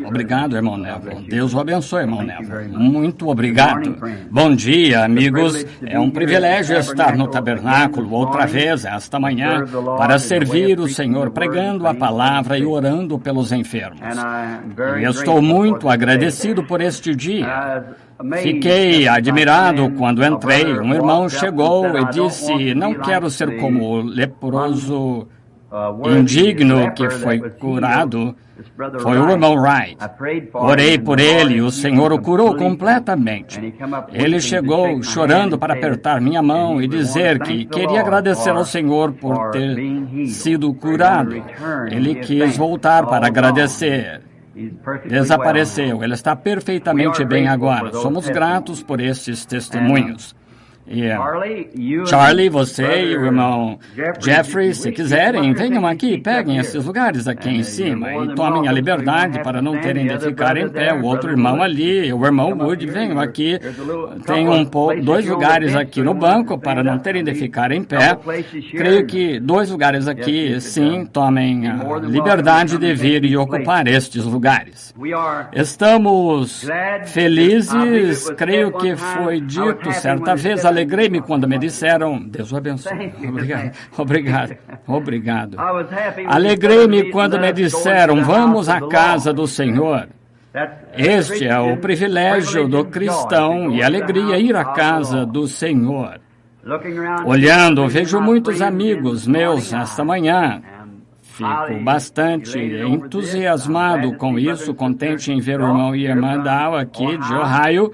Obrigado, irmão Neville. Deus o abençoe, irmão Neville. Muito obrigado. Bom dia, amigos. É um privilégio estar no tabernáculo outra vez esta manhã para servir o Senhor, pregando a palavra e orando pelos enfermos. E estou muito agradecido por este dia. Fiquei admirado quando entrei. Um irmão chegou e disse: "Não quero ser como o leproso indigno que foi curado." Foi o irmão Wright. Orei por ele e o Senhor o curou completamente. Ele chegou chorando para apertar minha mão e dizer que queria agradecer ao Senhor por ter sido curado. Ele quis voltar para agradecer. Desapareceu. Ele está perfeitamente bem agora. Somos gratos por estes testemunhos. Charlie, você e o irmão Jeffrey, se quiserem, venham aqui, peguem esses lugares aqui em cima e tomem a liberdade para não terem de ficar em pé. O outro irmão ali, o irmão Wood, venham aqui. Tem dois lugares aqui no banco para não terem de ficar em pé. Creio que 2 lugares aqui, sim, tomem a liberdade de vir e ocupar estes lugares. Estamos felizes, creio que foi dito certa vez, alegrei-me quando me disseram, Deus o abençoe, obrigado. Alegrei-me quando me disseram, vamos à casa do Senhor. Este é o privilégio do cristão e alegria ir à casa do Senhor. Olhando, vejo muitos amigos meus esta manhã. Fico bastante entusiasmado com isso, contente em ver o irmão e a irmã Dow aqui de Ohio.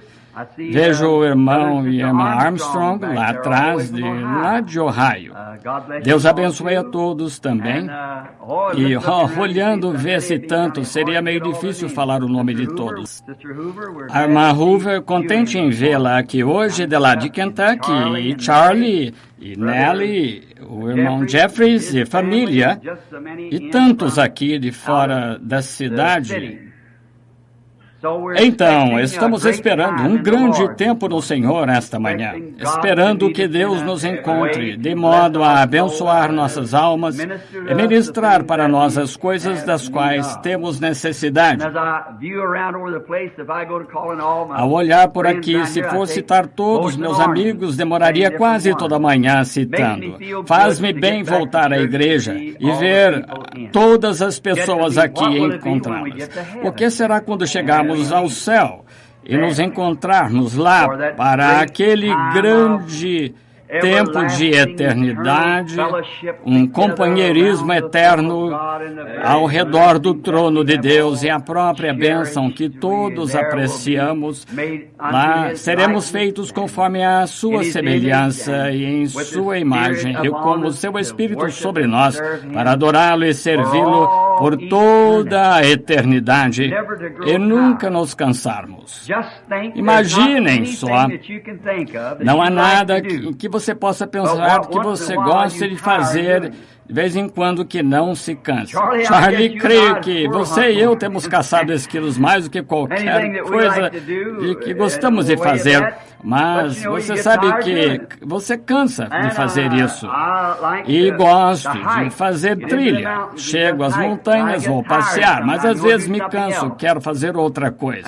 Vejo o irmão e a irmã Armstrong lá atrás, lá de Ohio. Deus abençoe a todos também. E olhando, vê-se tanto, seria meio difícil falar o nome de todos. A irmã Hoover, contente em vê-la aqui hoje, de lá de Kentucky, e Charlie, e Nellie, o irmão Jeffries e família, e tantos aqui de fora da cidade. Então, estamos esperando um grande tempo no Senhor esta manhã, esperando que Deus nos encontre, de modo a abençoar nossas almas e ministrar para nós as coisas das quais temos necessidade. Ao olhar por aqui, se for citar todos meus amigos, demoraria quase toda a manhã citando. Faz-me bem voltar à igreja e ver todas as pessoas aqui e encontrá-las. O que será quando chegarmos ao céu e nos encontrarmos lá para aquele grande tempo de eternidade, um companheirismo eterno ao redor do trono de Deus e a própria bênção que todos apreciamos. Lá seremos feitos conforme a sua semelhança e em sua imagem e como seu Espírito sobre nós, para adorá-lo e servi-lo por toda a eternidade e nunca nos cansarmos. Imaginem só, não há nada que você possa pensar que você gosta de fazer de vez em quando que não se cansa. Charlie, creio que você e eu temos caçado esquilos mais do que qualquer coisa e que gostamos de fazer, mas você sabe que você cansa de fazer isso. E gosto de fazer trilha. Chego às montanhas, vou passear, mas às vezes me canso, quero fazer outra coisa.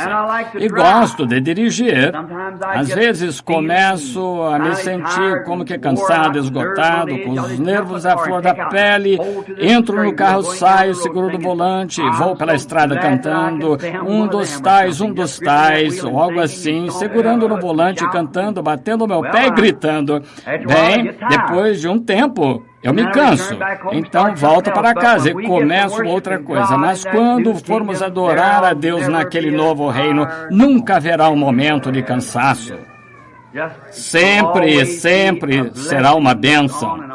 E gosto de dirigir. Às vezes começo a me sentir como que cansado, esgotado, com os nervos à flor da pele, entro no carro, saio, seguro do volante, vou pela estrada cantando, um dos tais, ou algo assim, segurando no volante, cantando, batendo meu pé e gritando. Bem, depois de um tempo, eu me canso, então volto para casa e começo outra coisa. Mas quando formos adorar a Deus naquele novo reino, nunca haverá um momento de cansaço. Sempre será uma bênção.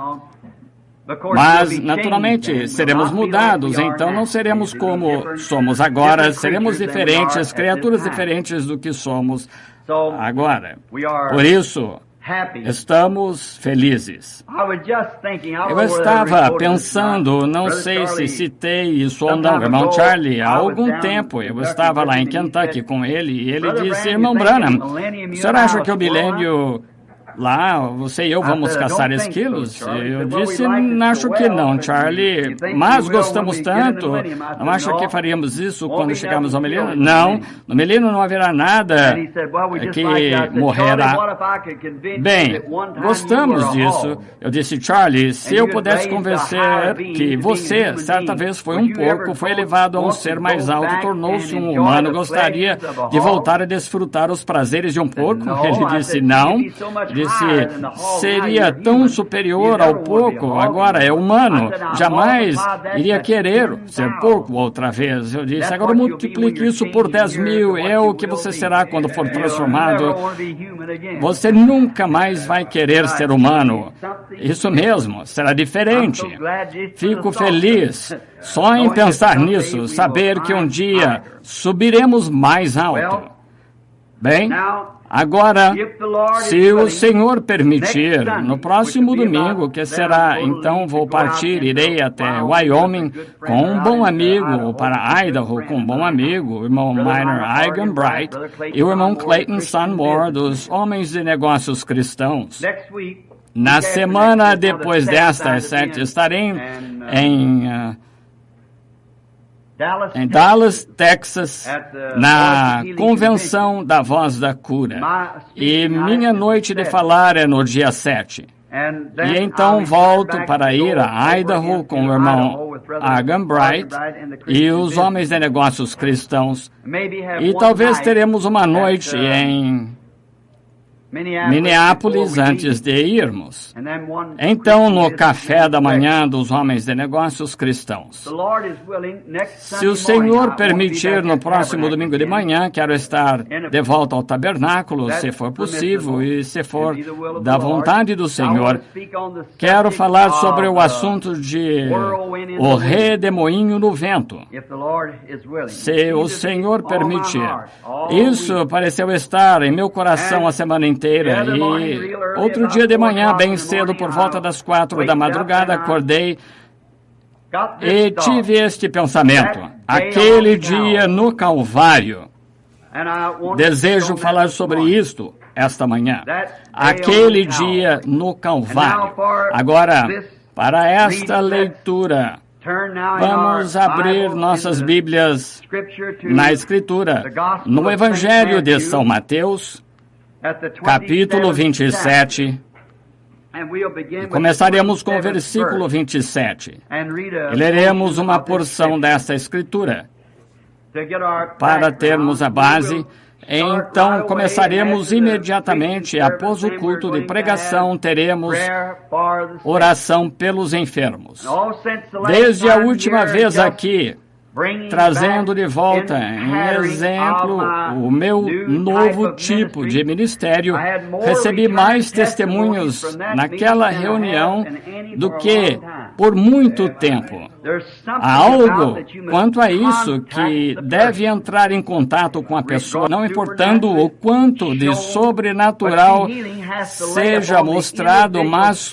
Mas, naturalmente, seremos mudados, então não seremos como somos agora, seremos diferentes, criaturas diferentes do que somos agora. Por isso, estamos felizes. Eu estava pensando, não sei se citei isso ou não, irmão Charlie, há algum tempo eu estava lá em Kentucky com ele e ele disse, irmão Branham, o senhor acha que o milênio lá, você e eu vamos caçar esquilos? Eu disse, acho que não, Charlie, mas gostamos tanto. Não acha que faríamos isso quando chegarmos ao milênio? Não, no milênio não haverá nada que morrerá. Bem, gostamos disso. Eu disse, Charlie, se eu pudesse convencer que você, certa vez, foi um porco, foi elevado a um ser mais alto, tornou-se um humano, gostaria de voltar a desfrutar os prazeres de um porco? Ele disse, não. Disse, seria tão superior ao porco, agora é humano, jamais iria querer ser porco outra vez. Eu disse, agora multiplique isso por 10.000, é o que você será quando for transformado. Você nunca mais vai querer ser humano. Isso mesmo, será diferente. Fico feliz só em pensar nisso, saber que um dia subiremos mais alto. Bem, agora, se o Senhor permitir, no próximo domingo, que será, então vou partir, irei até Wyoming com um bom amigo, ou para Idaho com um bom amigo, o irmão Minor Igan Bright e o irmão Clayton Sunmore, dos Homens de Negócios Cristãos. Na semana depois desta, estarei em Dallas, Texas, na Convenção da Voz da Cura. E minha noite de falar é no dia 7. E então volto para ir a Idaho com o irmão Igan Bright e os Homens de Negócios Cristãos. E talvez teremos uma noite em Minneapolis antes de irmos. Então, no café da manhã dos Homens de Negócios Cristãos. Se o Senhor permitir, no próximo domingo de manhã, quero estar de volta ao tabernáculo, se for possível, e se for da vontade do Senhor. Quero falar sobre o assunto de o redemoinho no vento. Se o Senhor permitir. Isso pareceu estar em meu coração a semana inteira. E outro dia de manhã, bem cedo, por volta das 4 da madrugada, acordei e tive este pensamento. Aquele dia no Calvário. Desejo falar sobre isto esta manhã. Aquele dia no Calvário. Agora, para esta leitura, vamos abrir nossas Bíblias na Escritura, no Evangelho de São Mateus, capítulo 27, e começaremos com o versículo 27. E leremos uma porção desta Escritura para termos a base. Então, começaremos imediatamente, após o culto de pregação, teremos oração pelos enfermos. Desde a última vez aqui, trazendo de volta em exemplo o meu novo tipo de ministério, recebi mais testemunhos naquela reunião do que por muito tempo. Há algo quanto a isso que deve entrar em contato com a pessoa, não importando o quanto de sobrenatural seja mostrado, mas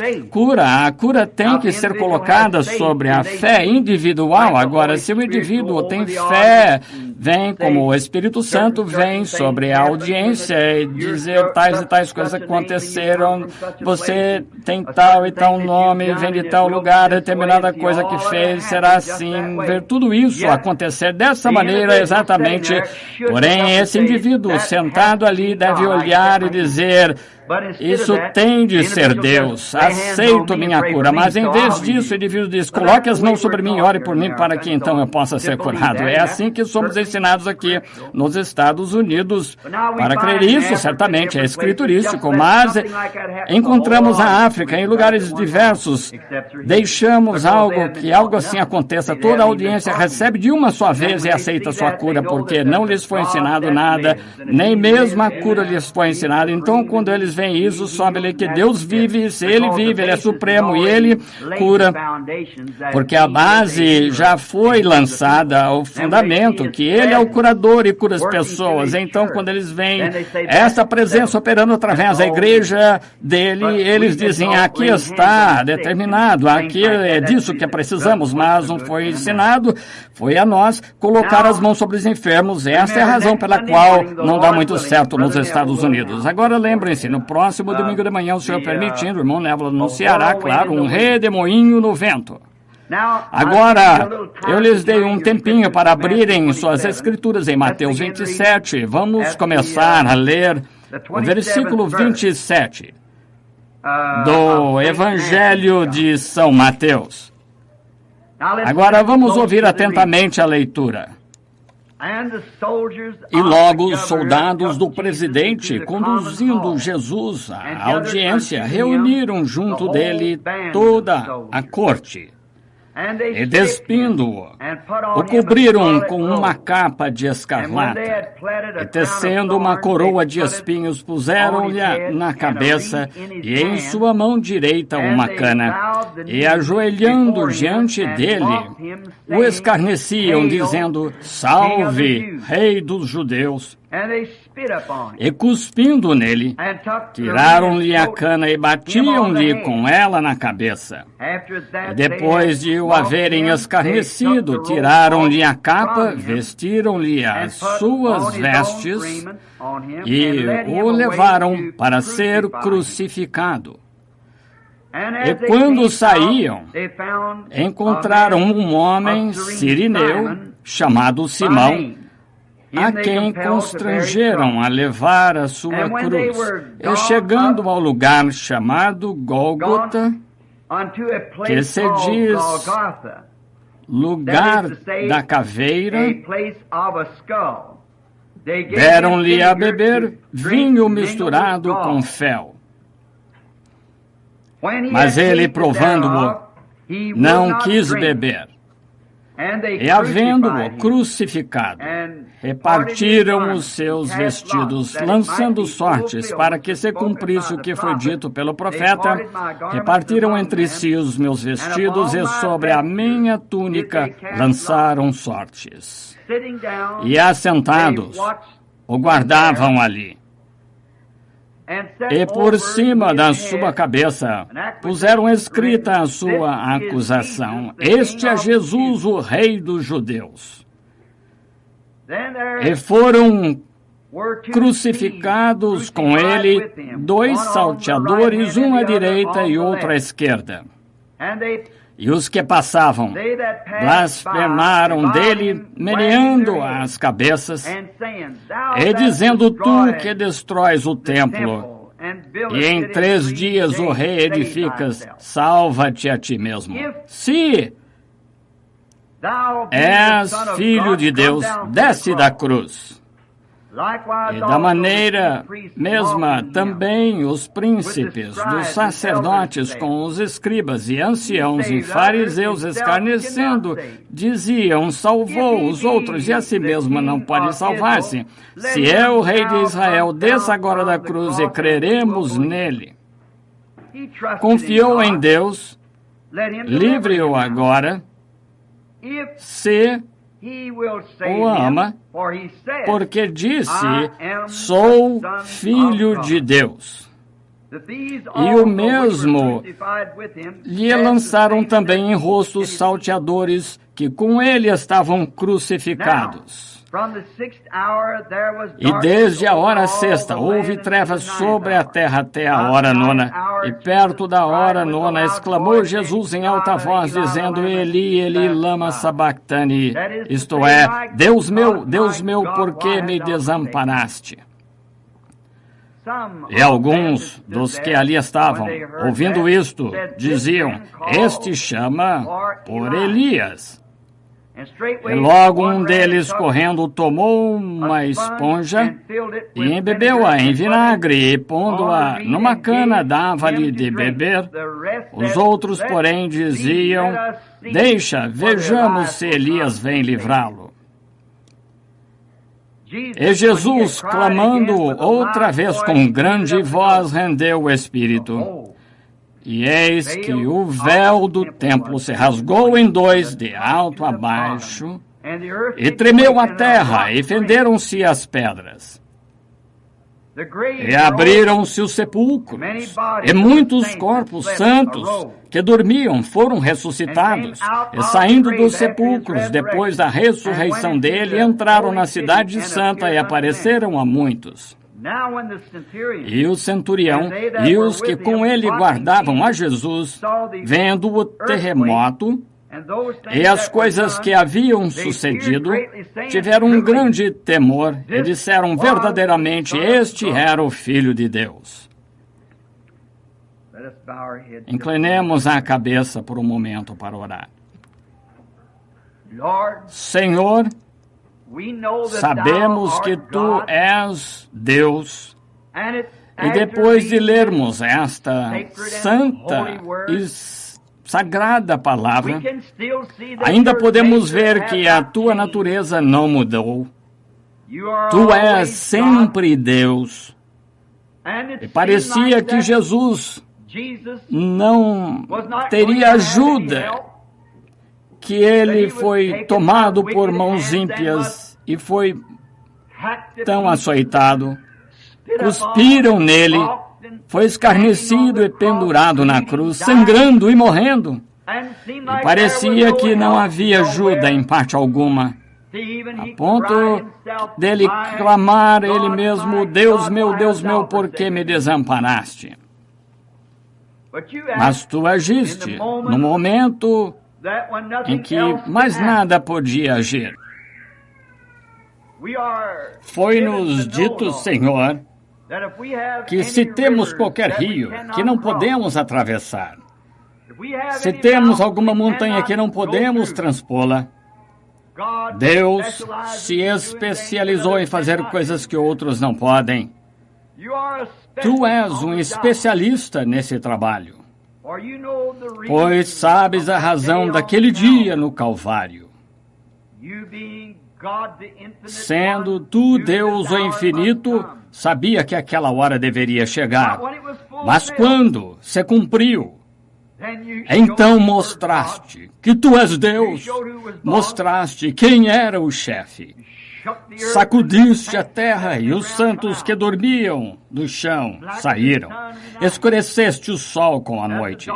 a cura tem que ser colocada sobre a fé individual. Agora, se o indivíduo tem fé, vem como o Espírito Santo vem sobre a audiência e dizer tais e tais coisas aconteceram, você tem tal e tal nome, vem de tal lugar, determinada coisa que fez, será assim, ver tudo isso acontecer dessa maneira exatamente. Porém, esse indivíduo sentado ali deve olhar e dizer, isso tem de ser Deus, aceito minha cura, mas em vez disso o indivíduo diz, coloque as mãos sobre mim e ore por mim para que então eu possa ser curado. É assim que somos ensinados aqui nos Estados Unidos. Para crer isso, certamente é escriturístico, mas encontramos a África em lugares diversos, deixamos algo assim aconteça, toda a audiência recebe de uma só vez e aceita sua cura, porque não lhes foi ensinado nada, nem mesmo a cura lhes foi ensinada. Então, quando eles veem isso, sabe que Deus vive, se Ele vive, Ele é supremo e Ele cura, porque a base já foi lançada, o fundamento, que Ele é o curador e cura as pessoas. Então, quando eles veem essa presença operando através da igreja dele, eles dizem, aqui está determinado, aqui é disso que precisamos, mas não foi ensinado, foi a nós colocar as mãos sobre os enfermos. Esta é a razão pela qual não dá muito certo nos Estados Unidos. Agora, lembrem-se, no próximo domingo de manhã, o senhor permitindo, o irmão Névola anunciará, claro, um redemoinho no vento. Agora, eu lhes dei um tempinho para abrirem suas escrituras em Mateus 27. Vamos começar a ler o versículo 27 do Evangelho de São Mateus. Agora vamos ouvir atentamente a leitura. E logo os soldados do presidente, conduzindo Jesus à audiência, reuniram junto dele toda a corte. E despindo-o, o cobriram com uma capa de escarlata, e tecendo uma coroa de espinhos, puseram-lhe na cabeça, e em sua mão direita uma cana, e ajoelhando diante dele, o escarneciam, dizendo: Salve, Rei dos Judeus! E cuspindo nele, tiraram-lhe a cana e batiam-lhe com ela na cabeça. E depois de o haverem escarnecido, tiraram-lhe a capa, vestiram-lhe as suas vestes e o levaram para ser crucificado. E quando saíam, encontraram um homem sirineu chamado Simão, a quem constrangeram a levar a sua cruz. E chegando ao lugar chamado Gólgota, que se diz lugar da caveira, deram-lhe a beber vinho misturado com fel. Mas ele, provando-o, não quis beber. E, havendo-o crucificado, repartiram os seus vestidos, lançando sortes, para que se cumprisse o que foi dito pelo profeta. Repartiram entre si os meus vestidos, e sobre a minha túnica lançaram sortes. E assentados, o guardavam ali. E por cima da sua cabeça puseram escrita a sua acusação: Este é Jesus, o Rei dos Judeus. E foram crucificados com ele 2 salteadores, um à direita e outro à esquerda. E os que passavam blasfemaram dele, meneando as cabeças, e dizendo: Tu que destróis o templo, e em 3 dias o reedificas, salva-te a ti mesmo. Se és filho de Deus, desce da cruz. E da maneira mesma também os príncipes dos sacerdotes com os escribas e anciãos e fariseus, escarnecendo, diziam: Salvou os outros e a si mesmo não pode salvar-se. Se é o Rei de Israel, desça agora da cruz e creremos nele. Confiou em Deus, livre-o agora, se o ama, porque disse: Sou filho de Deus. E o mesmo lhe lançaram também em rosto os salteadores que com ele estavam crucificados. E desde a hora 6ª houve trevas sobre a terra até a hora 9ª. E perto da hora 9ª exclamou Jesus em alta voz, dizendo: Eli, Eli, lama sabachthani. Isto é: Deus meu, por que me desamparaste? E alguns dos que ali estavam, ouvindo isto, diziam: Este chama por Elias. E logo um deles, correndo, tomou uma esponja e embebeu-a em vinagre, e pondo-a numa cana, dava-lhe de beber. Os outros, porém, diziam: Deixa, vejamos se Elias vem livrá-lo. E Jesus, clamando outra vez com grande voz, rendeu o espírito. E eis que o véu do templo se rasgou em 2, de alto a baixo, e tremeu a terra, e fenderam-se as pedras. E abriram-se os sepulcros, e muitos corpos santos que dormiam foram ressuscitados, e saindo dos sepulcros, depois da ressurreição dele, entraram na cidade santa e apareceram a muitos. E o centurião e os que com ele guardavam a Jesus, vendo o terremoto e as coisas que haviam sucedido, tiveram um grande temor e disseram verdadeiramente: este era o Filho de Deus. Inclinemos a cabeça por um momento para orar. Senhor, sabemos que Tu és Deus, e depois de lermos esta santa e sagrada palavra, ainda podemos ver que a Tua natureza não mudou. Tu és sempre Deus. E parecia que Jesus não teria ajuda, que ele foi tomado por mãos ímpias e foi tão açoitado. Cuspiram nele, foi escarnecido e pendurado na cruz, sangrando e morrendo. E parecia que não havia ajuda em parte alguma, a ponto dele clamar ele mesmo: Deus meu, por que me desamparaste? Mas Tu agiste no momento em que mais nada podia agir. Foi-nos dito, Senhor, que se temos qualquer rio que não podemos atravessar, se temos alguma montanha que não podemos transpô-la, Deus se especializou em fazer coisas que outros não podem. Tu és um especialista nesse trabalho, pois sabes a razão daquele dia no Calvário. Sendo Tu Deus o infinito, sabia que aquela hora deveria chegar. Mas quando se cumpriu, então mostraste que Tu és Deus, mostraste quem era o chefe. Sacudiste a terra e os santos que dormiam no chão saíram. Escureceste o sol com a noite,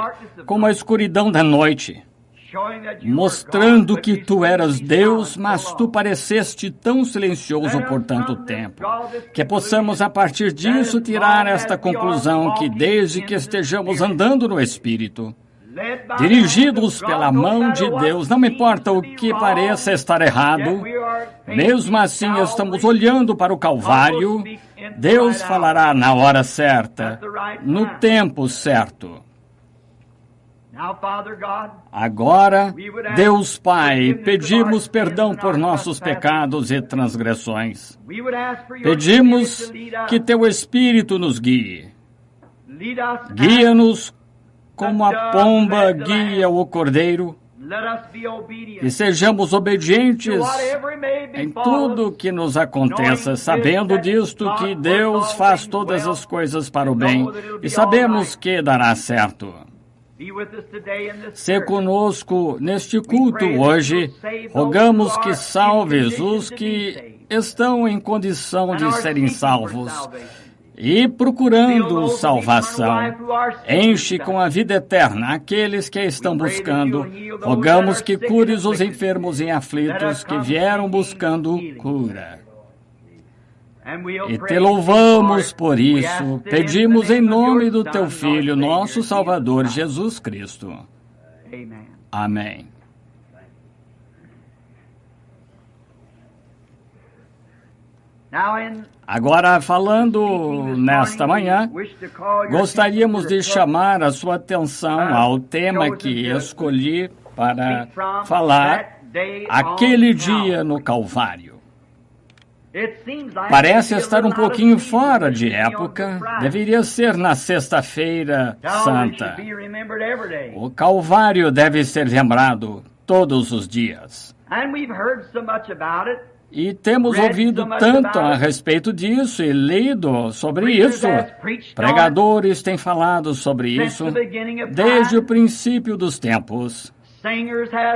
como a escuridão da noite, mostrando que Tu eras Deus, mas Tu pareceste tão silencioso por tanto tempo, que possamos a partir disso tirar esta conclusão, que desde que estejamos andando no Espírito, dirigidos pela mão de Deus, não importa o que pareça estar errado, mesmo assim estamos olhando para o Calvário, Deus falará na hora certa, no tempo certo. Agora, Deus Pai, pedimos perdão por nossos pecados e transgressões. Pedimos que Teu Espírito nos guie. Guia-nos como a pomba guia o cordeiro, que sejamos obedientes em tudo que nos aconteça, sabendo disto que Deus faz todas as coisas para o bem, e sabemos que dará certo. Se conosco neste culto hoje, rogamos que salves os que estão em condição de serem salvos, e procurando salvação, enche com a vida eterna aqueles que a estão buscando. Rogamos que cures os enfermos e aflitos que vieram buscando cura. E Te louvamos por isso. Pedimos em nome do Teu Filho, nosso Salvador, Jesus Cristo. Amém. Agora, falando nesta manhã, gostaríamos de chamar a sua atenção ao tema que escolhi para falar, aquele dia no Calvário. Parece estar um pouquinho fora de época, deveria ser na Sexta-feira Santa. O Calvário deve ser lembrado todos os dias. E temos ouvido tanto a respeito disso e lido sobre isso. Pregadores têm falado sobre isso desde o princípio dos tempos.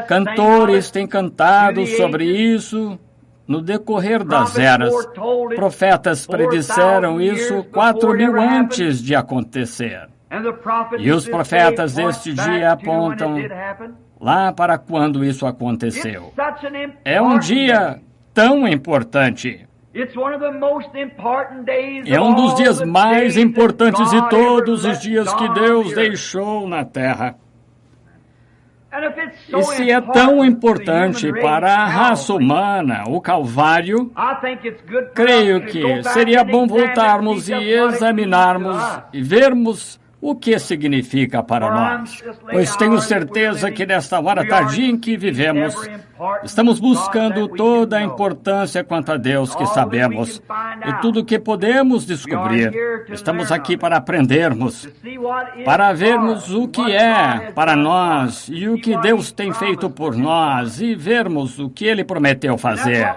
Cantores têm cantado sobre isso no decorrer das eras. Profetas predisseram isso 4.000 antes de acontecer. E os profetas deste dia apontam lá para quando isso aconteceu. É um dia tão importante É um dos dias mais importantes de todos os dias que Deus deixou na terra. E se é tão importante para a raça humana, o Calvário, creio que seria bom voltarmos e examinarmos e vermos o que significa para nós. Pois tenho certeza que nesta hora tardia em que vivemos, estamos buscando toda a importância quanto a Deus que sabemos e tudo o que podemos descobrir. Estamos aqui para aprendermos, para vermos o que é para nós e o que Deus tem feito por nós e vermos o que Ele prometeu fazer.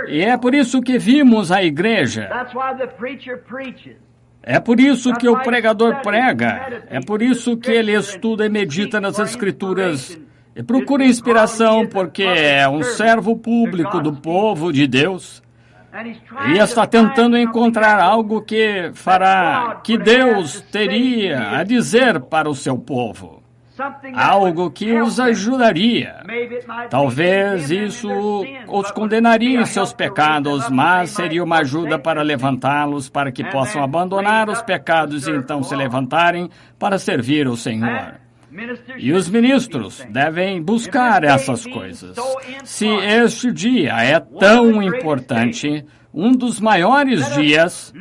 E é por isso que vimos a igreja. É por isso que o pregador prega, é por isso que ele estuda e medita nas Escrituras e procura inspiração, porque é um servo público do povo de Deus e está tentando encontrar algo que fará, que Deus teria a dizer para o seu povo. Algo que os ajudaria. Talvez isso os condenaria em seus pecados, mas seria uma ajuda para levantá-los, para que possam abandonar os pecados e então se levantarem para servir o Senhor. E os ministros devem buscar essas coisas. Se este dia é tão importante, um dos maiores dias,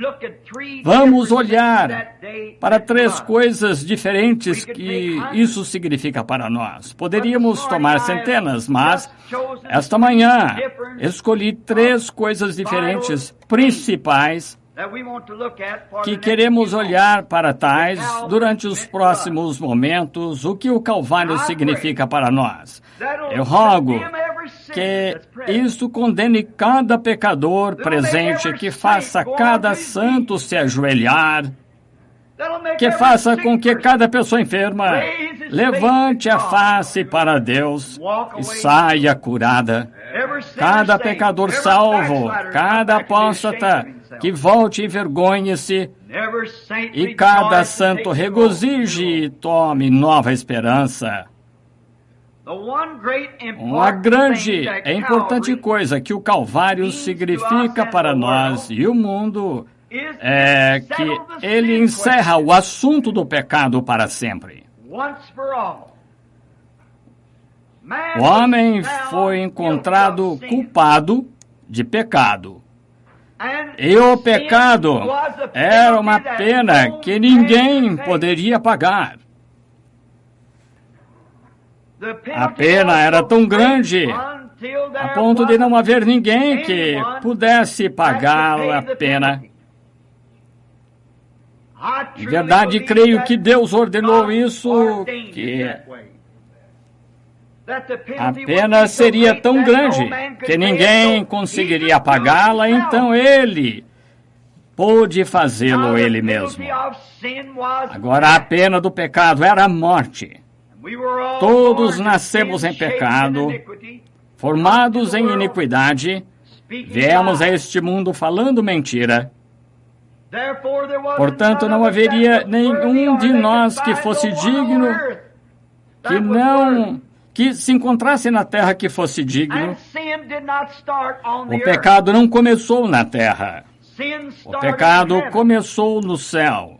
vamos olhar para 3 coisas diferentes que isso significa para nós. Poderíamos tomar centenas, mas esta manhã escolhi 3 coisas diferentes, principais, que queremos olhar para tais durante os próximos momentos, o que o Calvário significa para nós. Eu rogo que isso condene cada pecador presente, que faça cada santo se ajoelhar, que faça com que cada pessoa enferma levante a face para Deus e saia curada. Cada pecador salvo, cada apóstata que volte e envergonhe-se, e cada santo regozije e tome nova esperança. Uma grande e importante coisa que o Calvário significa para nós e o mundo é que ele encerra o assunto do pecado para sempre. O homem foi encontrado culpado de pecado. E o pecado era uma pena que ninguém poderia pagar. A pena era tão grande a ponto de não haver ninguém que pudesse pagar a pena. De verdade, creio que Deus ordenou isso, que a pena seria tão grande que ninguém conseguiria pagá-la, então ele pôde fazê-lo ele mesmo. Agora, a pena do pecado era a morte. Todos nascemos em pecado, formados em iniquidade, viemos a este mundo falando mentira. Portanto, não haveria nenhum de nós que fosse digno, que se encontrasse na terra que fosse digno. O pecado não começou na terra. O pecado começou no céu.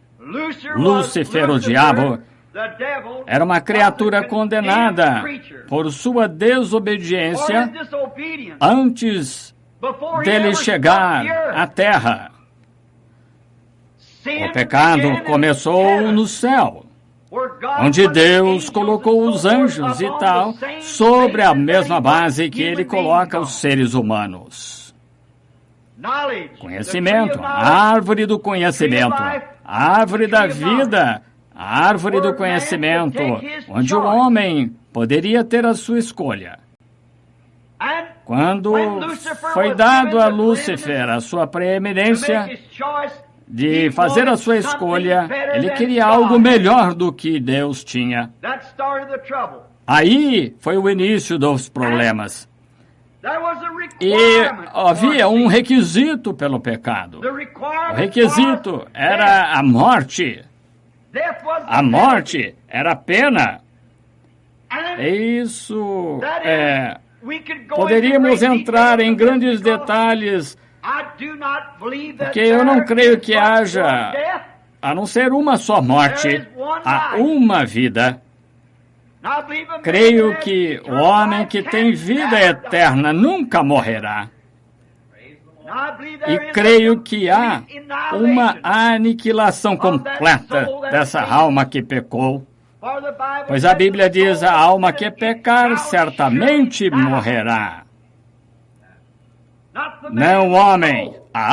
Lúcifer, o diabo, era uma criatura condenada por sua desobediência antes dele chegar à terra. O pecado começou no céu, onde Deus colocou os anjos e tal, sobre a mesma base que Ele coloca os seres humanos. Conhecimento, a árvore do conhecimento, a árvore da vida, a árvore do conhecimento, onde o homem poderia ter a sua escolha. Quando foi dado a Lúcifer a sua preeminência de fazer a sua escolha, ele queria algo melhor do que Deus tinha. Aí foi o início dos problemas. E havia um requisito pelo pecado. O requisito era a morte. A morte era a pena. Isso poderíamos entrar em grandes detalhes Porque eu não creio que haja, a não ser uma só morte, há uma vida. Creio que o homem que tem vida eterna nunca morrerá. E creio que há uma aniquilação completa dessa alma que pecou. Pois a Bíblia diz, a alma que pecar certamente morrerá. Não o homem, a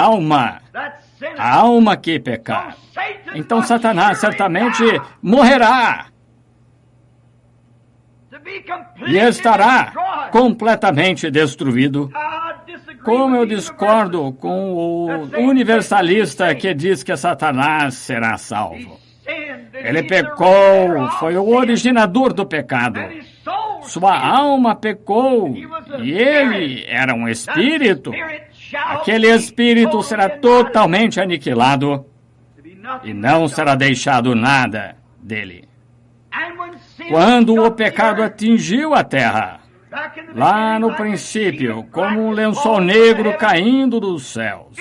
alma que pecar. Então Satanás certamente morrerá. E estará completamente destruído. Como eu discordo com o universalista que diz que Satanás será salvo. Ele pecou, foi o originador do pecado. Sua alma pecou e ele era um espírito. Aquele espírito será totalmente aniquilado e não será deixado nada dele. Quando o pecado atingiu a terra, lá no princípio, como um lençol negro caindo dos céus,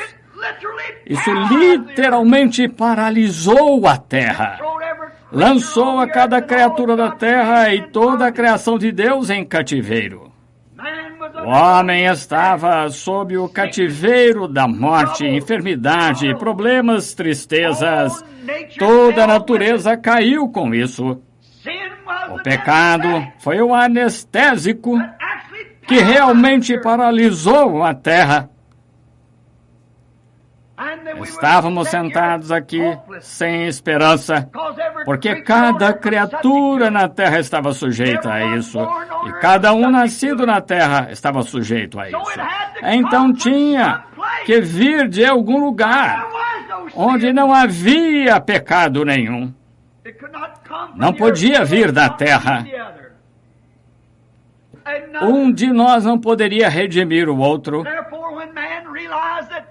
isso literalmente paralisou a terra. Lançou a cada criatura da terra e toda a criação de Deus em cativeiro. O homem estava sob o cativeiro da morte, enfermidade, problemas, tristezas. Toda a natureza caiu com isso. O pecado foi o anestésico que realmente paralisou a terra. Estávamos sentados aqui sem esperança, porque cada criatura na terra estava sujeita a isso, e cada um nascido na terra estava sujeito a isso. Então tinha que vir de algum lugar onde não havia pecado nenhum. Não podia vir da terra. Um de nós não poderia redimir o outro.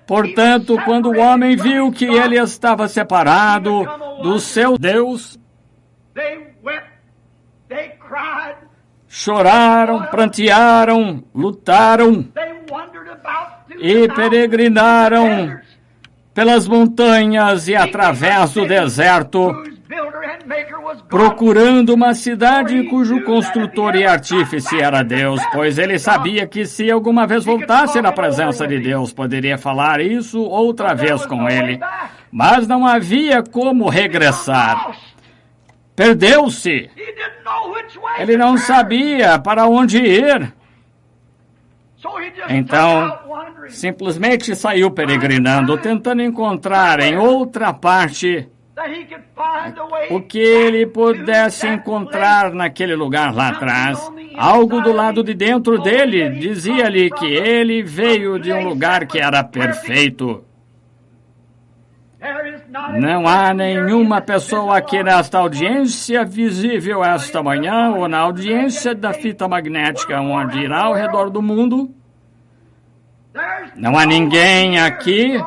Portanto, quando o homem viu que ele estava separado do seu Deus, choraram, prantearam, lutaram e peregrinaram pelas montanhas e através do deserto, procurando uma cidade cujo construtor e artífice era Deus, pois ele sabia que se alguma vez voltasse na presença de Deus, poderia falar isso outra vez com ele. Mas não havia como regressar. Perdeu-se. Ele não sabia para onde ir. Então, simplesmente saiu peregrinando, tentando encontrar em outra parte o que ele pudesse encontrar naquele lugar lá atrás. Algo do lado de dentro dele dizia-lhe que ele veio de um lugar que era perfeito. Não há nenhuma pessoa aqui nesta audiência visível esta manhã ou na audiência da fita magnética onde irá ao redor do mundo. Não há ninguém aqui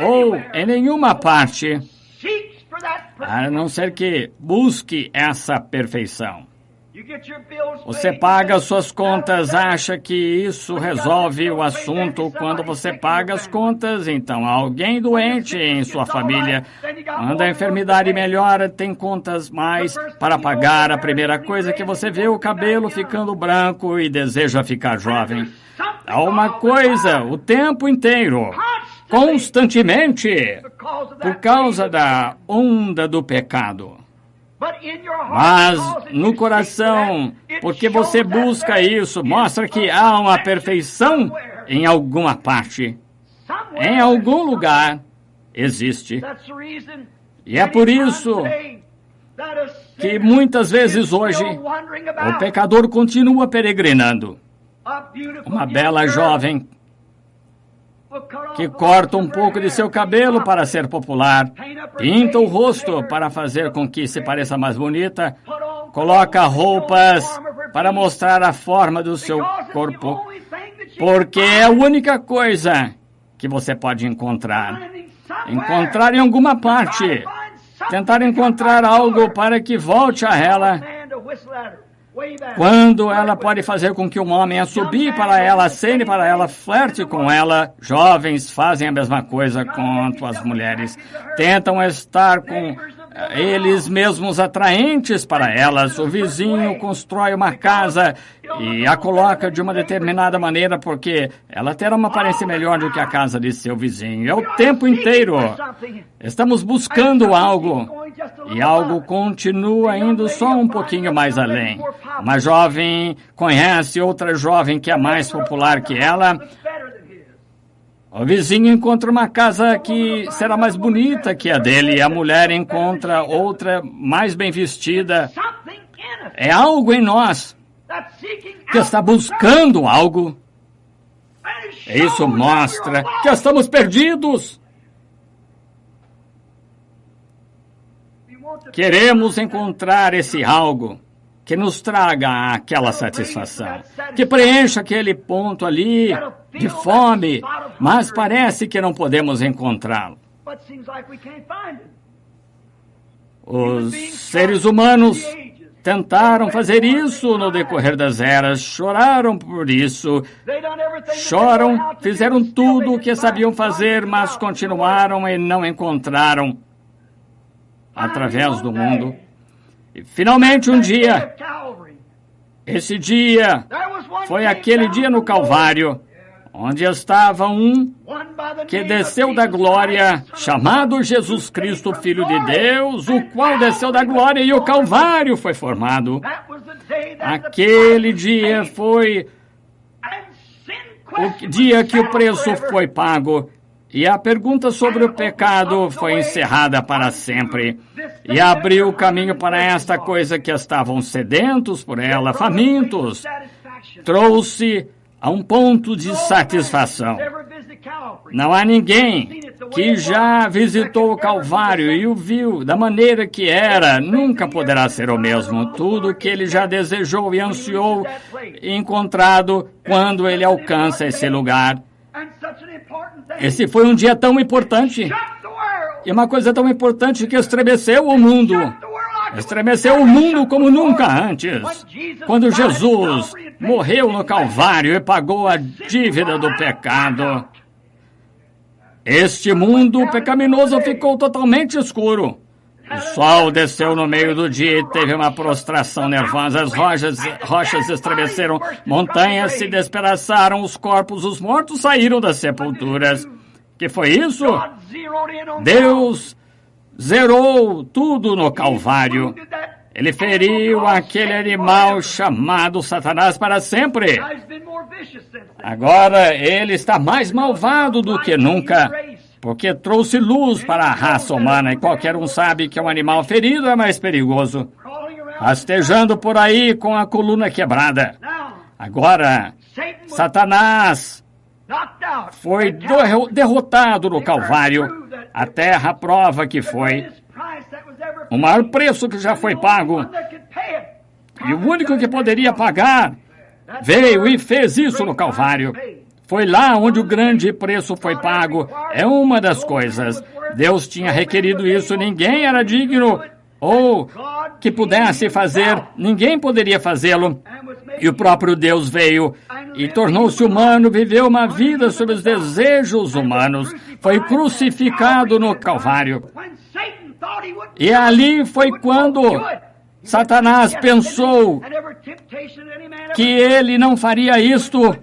ou em nenhuma parte, a não ser que busque essa perfeição. Você paga suas contas, acha que isso resolve o assunto. Quando você paga as contas, então alguém doente em sua família, quando a enfermidade melhora, tem contas mais para pagar. A primeira coisa que você vê, o cabelo ficando branco e deseja ficar jovem. Há uma coisa o tempo inteiro, constantemente, por causa da onda do pecado. Mas no coração, porque você busca isso, mostra que há uma perfeição em alguma parte. Em algum lugar existe. E é por isso que muitas vezes hoje o pecador continua peregrinando. Uma bela jovem que corta um pouco de seu cabelo para ser popular, pinta o rosto para fazer com que se pareça mais bonita, coloca roupas para mostrar a forma do seu corpo, porque é a única coisa que você pode encontrar. Encontrar em alguma parte, tentar encontrar algo para que volte a ela Quando ela pode fazer com que um homem assobie para ela, acene para ela, flerte com ela, jovens fazem a mesma coisa quanto as mulheres. Tentam estar com eles mesmos atraentes para elas. O vizinho constrói uma casa e a coloca de uma determinada maneira porque ela terá uma aparência melhor do que a casa de seu vizinho. É o tempo inteiro. Estamos buscando algo e algo continua indo só um pouquinho mais além. Uma jovem conhece outra jovem que é mais popular que ela. O vizinho encontra uma casa que será mais bonita que a dele. A mulher encontra outra mais bem vestida. É algo em nós que está buscando algo. Isso mostra que estamos perdidos. Queremos encontrar esse algo que nos traga aquela satisfação, que preencha aquele ponto ali de fome, mas parece que não podemos encontrá-lo. Os seres humanos tentaram fazer isso no decorrer das eras, choraram por isso, fizeram tudo o que sabiam fazer, mas continuaram e não encontraram através do mundo. E finalmente um dia, esse dia foi aquele dia no Calvário, onde estava um que desceu da glória, chamado Jesus Cristo, Filho de Deus, o qual desceu da glória e o Calvário foi formado. Aquele dia foi o dia que o preço foi pago. E a pergunta sobre o pecado foi encerrada para sempre. E abriu o caminho para esta coisa que estavam sedentos por ela, famintos. Trouxe a um ponto de satisfação. Não há ninguém que já visitou o Calvário e o viu da maneira que era, nunca poderá ser o mesmo. Tudo que ele já desejou e ansiou encontrado quando ele alcança esse lugar. Esse foi um dia tão importante, e uma coisa tão importante que estremeceu o mundo. Estremeceu o mundo como nunca antes. Quando Jesus morreu no Calvário e pagou a dívida do pecado, este mundo pecaminoso ficou totalmente escuro. O sol desceu no meio do dia e teve uma prostração nervosa. As rochas estremeceram, montanhas se despedaçaram, os corpos dos mortos saíram das sepulturas. Que foi isso? Deus zerou tudo no Calvário. Ele feriu aquele animal chamado Satanás para sempre. Agora ele está mais malvado do que nunca, porque trouxe luz para a raça humana e qualquer um sabe que um animal ferido é mais perigoso, rastejando por aí com a coluna quebrada. Agora, Satanás foi derrotado no Calvário. A terra prova que foi o maior preço que já foi pago. E o único que poderia pagar veio e fez isso no Calvário. Foi lá onde o grande preço foi pago. É uma das coisas. Deus tinha requerido isso. Ninguém era digno ou que pudesse fazer. Ninguém poderia fazê-lo. E o próprio Deus veio e tornou-se humano, viveu uma vida sob os desejos humanos. Foi crucificado no Calvário. E ali foi quando Satanás pensou que ele não faria isto,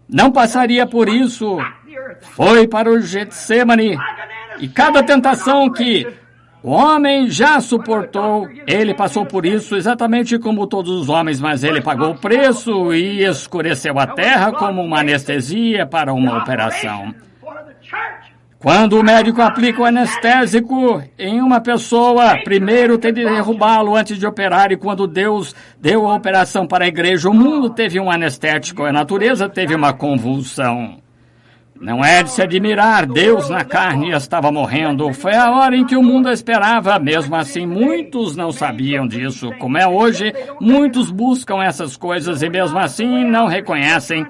não passaria por isso. Foi para o Getsemane. E cada tentação que o homem já suportou, ele passou por isso exatamente como todos os homens, mas ele pagou o preço e escureceu a terra como uma anestesia para uma operação. Quando o médico aplica o anestésico em uma pessoa, primeiro tem de derrubá-lo antes de operar, e quando Deus deu a operação para a igreja, o mundo teve um anestésico, a natureza teve uma convulsão. Não é de se admirar, Deus na carne estava morrendo. Foi a hora em que o mundo esperava. Mesmo assim, muitos não sabiam disso. Como é hoje, muitos buscam essas coisas e mesmo assim não reconhecem.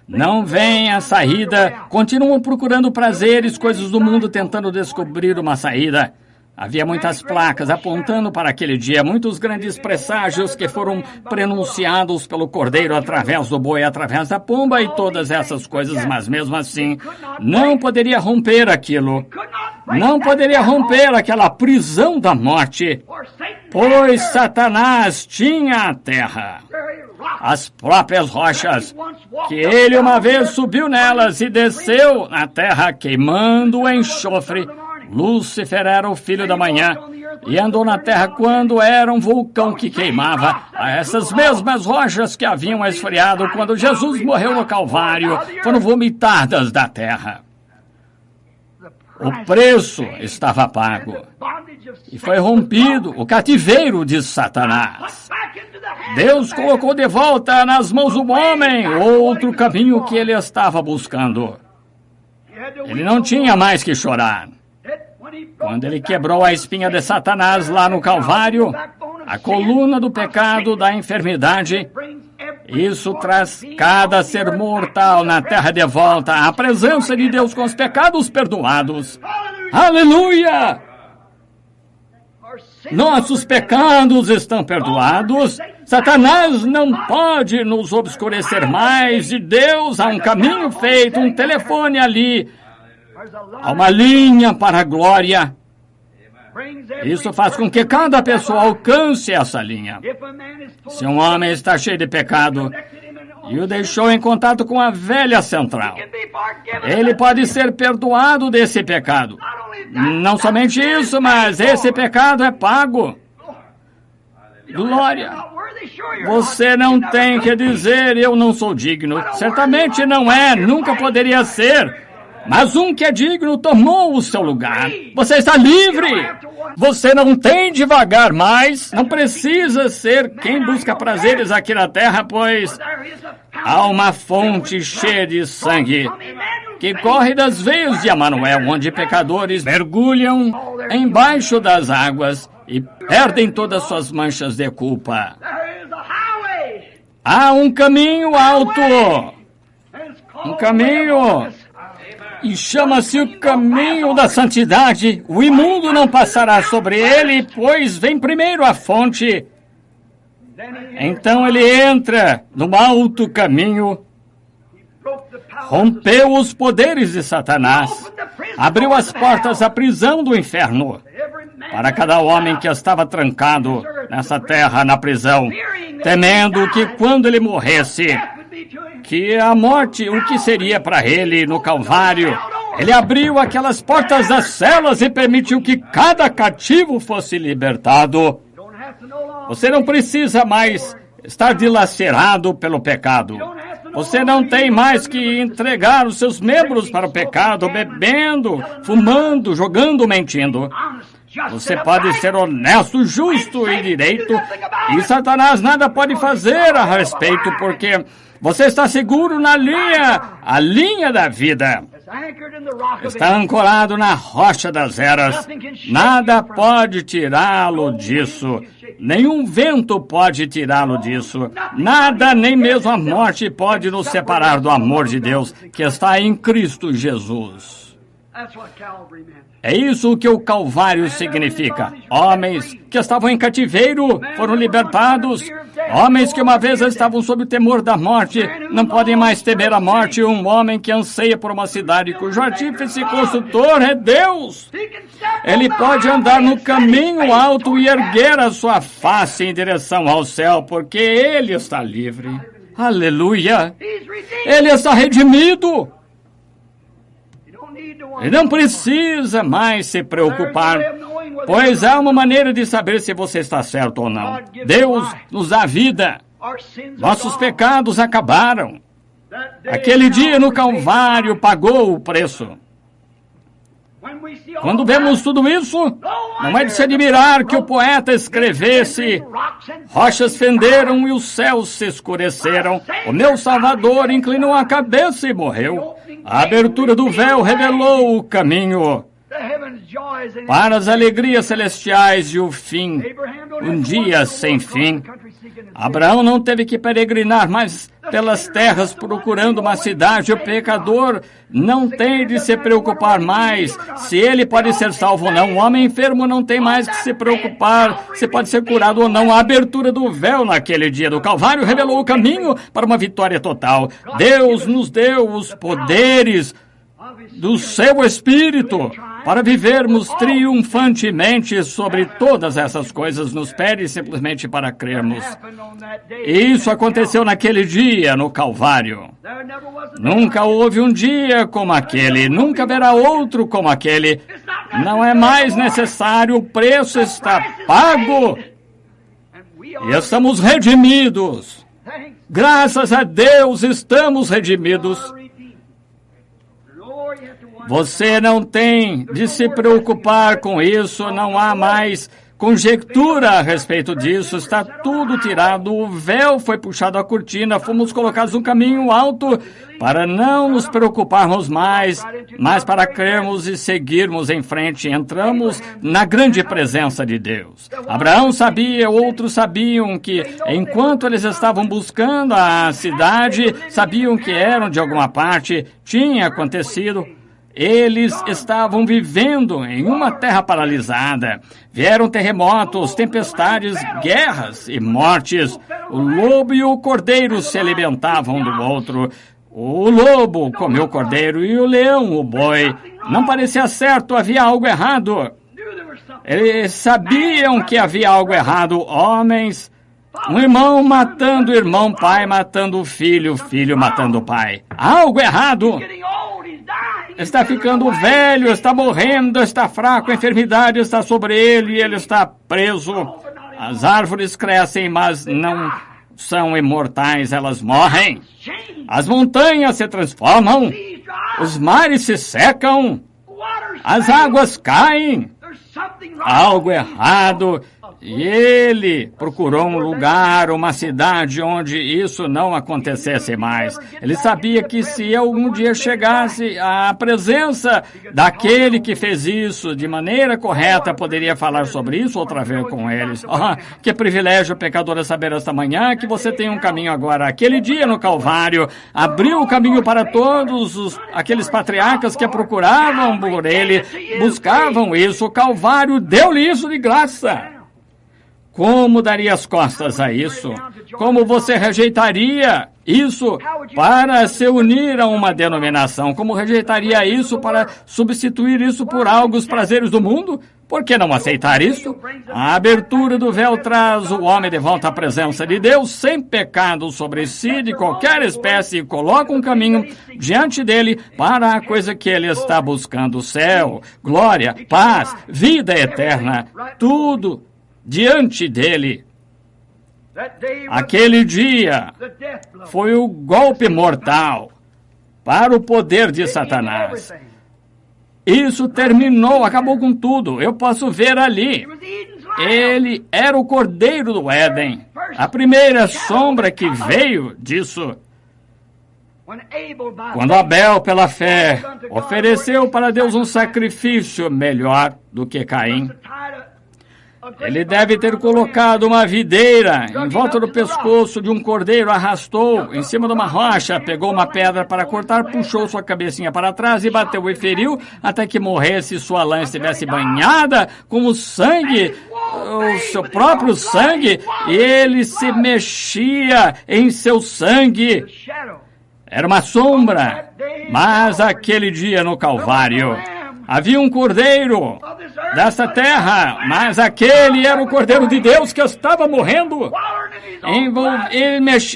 Não veem a saída, continuam procurando prazeres, coisas do mundo, tentando descobrir uma saída. Havia muitas placas apontando para aquele dia, muitos grandes presságios que foram prenunciados pelo cordeiro através do boi, através da pomba e todas essas coisas, mas mesmo assim, não poderia romper aquilo. Não poderia romper aquela prisão da morte, pois Satanás tinha a terra. As próprias rochas, que ele uma vez subiu nelas e desceu na terra queimando o enxofre. Lúcifer era o filho da manhã e andou na terra quando era um vulcão que queimava. Essas mesmas rochas que haviam esfriado quando Jesus morreu no Calvário foram vomitadas da terra. O preço estava pago e foi rompido o cativeiro de Satanás. Deus colocou de volta nas mãos do homem outro caminho que ele estava buscando. Ele não tinha mais que chorar. Quando ele quebrou a espinha de Satanás lá no Calvário, a coluna do pecado, da enfermidade, isso traz cada ser mortal na terra de volta à presença de Deus com os pecados perdoados. Aleluia! Nossos pecados estão perdoados. Satanás não pode nos obscurecer mais. De Deus há um caminho feito, um telefone ali. Há uma linha para a glória. Isso faz com que cada pessoa alcance essa linha. Se um homem está cheio de pecado e o deixou em contato com a velha central, ele pode ser perdoado desse pecado. Não somente isso, mas esse pecado é pago. Glória! Você não tem que dizer, eu não sou digno. Certamente não é, nunca poderia ser. Mas um que é digno tomou o seu lugar. Você está livre. Você não tem de vagar mais. Não precisa ser quem busca prazeres aqui na terra, pois há uma fonte cheia de sangue que corre das veias de Emanuel, onde pecadores mergulham embaixo das águas e perdem todas suas manchas de culpa. Há um caminho alto. Um caminho... E chama-se o caminho da santidade. O imundo não passará sobre ele, pois vem primeiro a fonte. Então ele entra no alto caminho, rompeu os poderes de Satanás, abriu as portas à prisão do inferno, para cada homem que estava trancado nessa terra na prisão, temendo que quando ele morresse, que a morte, o que seria para ele no Calvário, ele abriu aquelas portas das celas e permitiu que cada cativo fosse libertado. Você não precisa mais estar dilacerado pelo pecado. Você não tem mais que entregar os seus membros para o pecado, bebendo, fumando, jogando, mentindo. Você pode ser honesto, justo e direito, e Satanás nada pode fazer a respeito, porque você está seguro na linha, a linha da vida. Está ancorado na rocha das eras. Nada pode tirá-lo disso. Nenhum vento pode tirá-lo disso. Nada, nem mesmo a morte, pode nos separar do amor de Deus que está em Cristo Jesus. É isso que o Calvário significa. Homens que estavam em cativeiro foram libertados. Homens que uma vez estavam sob o temor da morte não podem mais temer a morte. Um homem que anseia por uma cidade cujo artífice e construtor é Deus. Ele pode andar no caminho alto e erguer a sua face em direção ao céu, porque ele está livre. Aleluia! Ele está redimido. E não precisa mais se preocupar, pois há uma maneira de saber se você está certo ou não. Deus nos dá vida. Nossos pecados acabaram. Aquele dia no Calvário pagou o preço. Quando vemos tudo isso, não é de se admirar que o poeta escrevesse: rochas fenderam e os céus se escureceram. O meu Salvador inclinou a cabeça e morreu. A abertura do véu revelou o caminho para as alegrias celestiais e o fim, um dia sem fim. Abraão não teve que peregrinar mais pelas terras procurando uma cidade. O pecador não tem de se preocupar mais se ele pode ser salvo ou não. O homem enfermo não tem mais que se preocupar se pode ser curado ou não. A abertura do véu naquele dia do Calvário revelou o caminho para uma vitória total. Deus nos deu os poderes do seu Espírito para vivermos triunfantemente sobre todas essas coisas. Nos pede simplesmente para crermos. Isso aconteceu naquele dia no Calvário. Nunca houve um dia como aquele, nunca haverá outro como aquele. Não é mais necessário, o preço está pago e estamos redimidos. Graças a Deus estamos redimidos. Você não tem de se preocupar com isso, não há mais conjectura a respeito disso, está tudo tirado, o véu foi puxado, a cortina, fomos colocados num caminho alto para não nos preocuparmos mais, mas para crermos e seguirmos em frente. Entramos na grande presença de Deus. Abraão sabia, outros sabiam que enquanto eles estavam buscando a cidade, sabiam que eram de alguma parte, tinha acontecido. Eles estavam vivendo em uma terra paralisada. Vieram terremotos, tempestades, guerras e mortes. O lobo e o cordeiro se alimentavam um do outro. O lobo comeu o cordeiro e o leão o boi. Não parecia certo, havia algo errado. Eles sabiam que havia algo errado. Homens, um irmão matando o irmão, pai matando o filho matando o pai. Algo errado. Está ficando velho, está morrendo, está fraco, a enfermidade está sobre ele e ele está preso. As árvores crescem, mas não são imortais, elas morrem. As montanhas se transformam, os mares se secam, as águas caem. Algo errado. E ele procurou um lugar, uma cidade onde isso não acontecesse mais. Ele sabia que se algum dia chegasse à presença daquele que fez isso de maneira correta, poderia falar sobre isso outra vez com eles. Oh, que privilégio, pecador, é saber esta manhã que você tem um caminho agora. Aquele dia no Calvário abriu o caminho para todos aqueles patriarcas que procuravam por ele, buscavam isso. O Calvário deu-lhe isso de graça. Como daria as costas a isso? Como você rejeitaria isso para se unir a uma denominação? Como rejeitaria isso para substituir isso por algo, os prazeres do mundo? Por que não aceitar isso? A abertura do véu traz o homem de volta à presença de Deus, sem pecado sobre si, de qualquer espécie, e coloca um caminho diante dele para a coisa que ele está buscando: céu, glória, paz, vida eterna, tudo diante dele. Aquele dia foi o golpe mortal para o poder de Satanás. Isso terminou, acabou com tudo. Eu posso ver ali. Ele era o cordeiro do Éden, a primeira sombra que veio disso. Quando Abel, pela fé, ofereceu para Deus um sacrifício melhor do que Caim, ele deve ter colocado uma videira em volta do pescoço de um cordeiro, arrastou em cima de uma rocha, pegou uma pedra para cortar, puxou sua cabecinha para trás e bateu e feriu até que morresse, sua lã estivesse banhada com o sangue, o seu próprio sangue, e ele se mexia em seu sangue. Era uma sombra, mas aquele dia no Calvário havia um cordeiro desta terra, mas aquele era o Cordeiro de Deus que estava morrendo,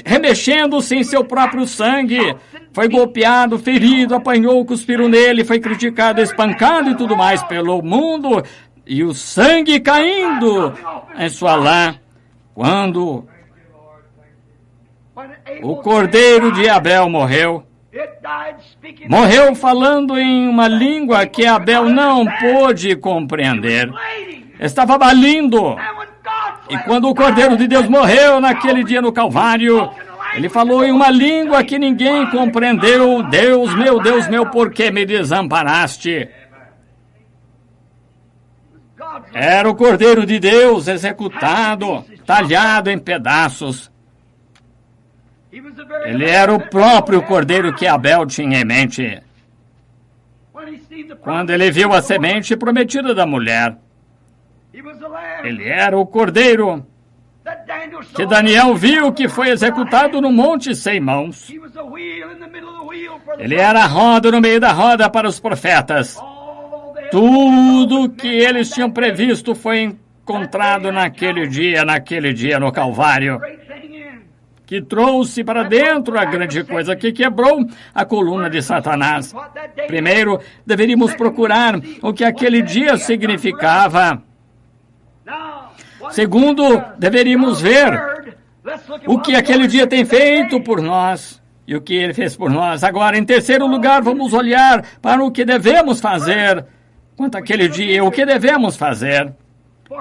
remexendo-se em seu próprio sangue. Foi golpeado, ferido, apanhou, cuspiram nele, foi criticado, espancado e tudo mais pelo mundo, e o sangue caindo em sua lã. Quando o Cordeiro de Abel morreu falando em uma língua que Abel não pôde compreender. Estava balindo. E quando o Cordeiro de Deus morreu naquele dia no Calvário, ele falou em uma língua que ninguém compreendeu: Deus meu, por que me desamparaste? Era o Cordeiro de Deus executado, talhado em pedaços. Ele era o próprio Cordeiro que Abel tinha em mente. Quando ele viu a semente prometida da mulher, ele era o Cordeiro que Daniel viu que foi executado no monte sem mãos. Ele era a roda no meio da roda para os profetas. Tudo que eles tinham previsto foi encontrado naquele dia no Calvário, que trouxe para dentro a grande coisa, que quebrou a coluna de Satanás. Primeiro, deveríamos procurar o que aquele dia significava. Segundo, deveríamos ver o que aquele dia tem feito por nós e o que ele fez por nós. Agora, em terceiro lugar, vamos olhar para o que devemos fazer quanto àquele dia, o que devemos fazer.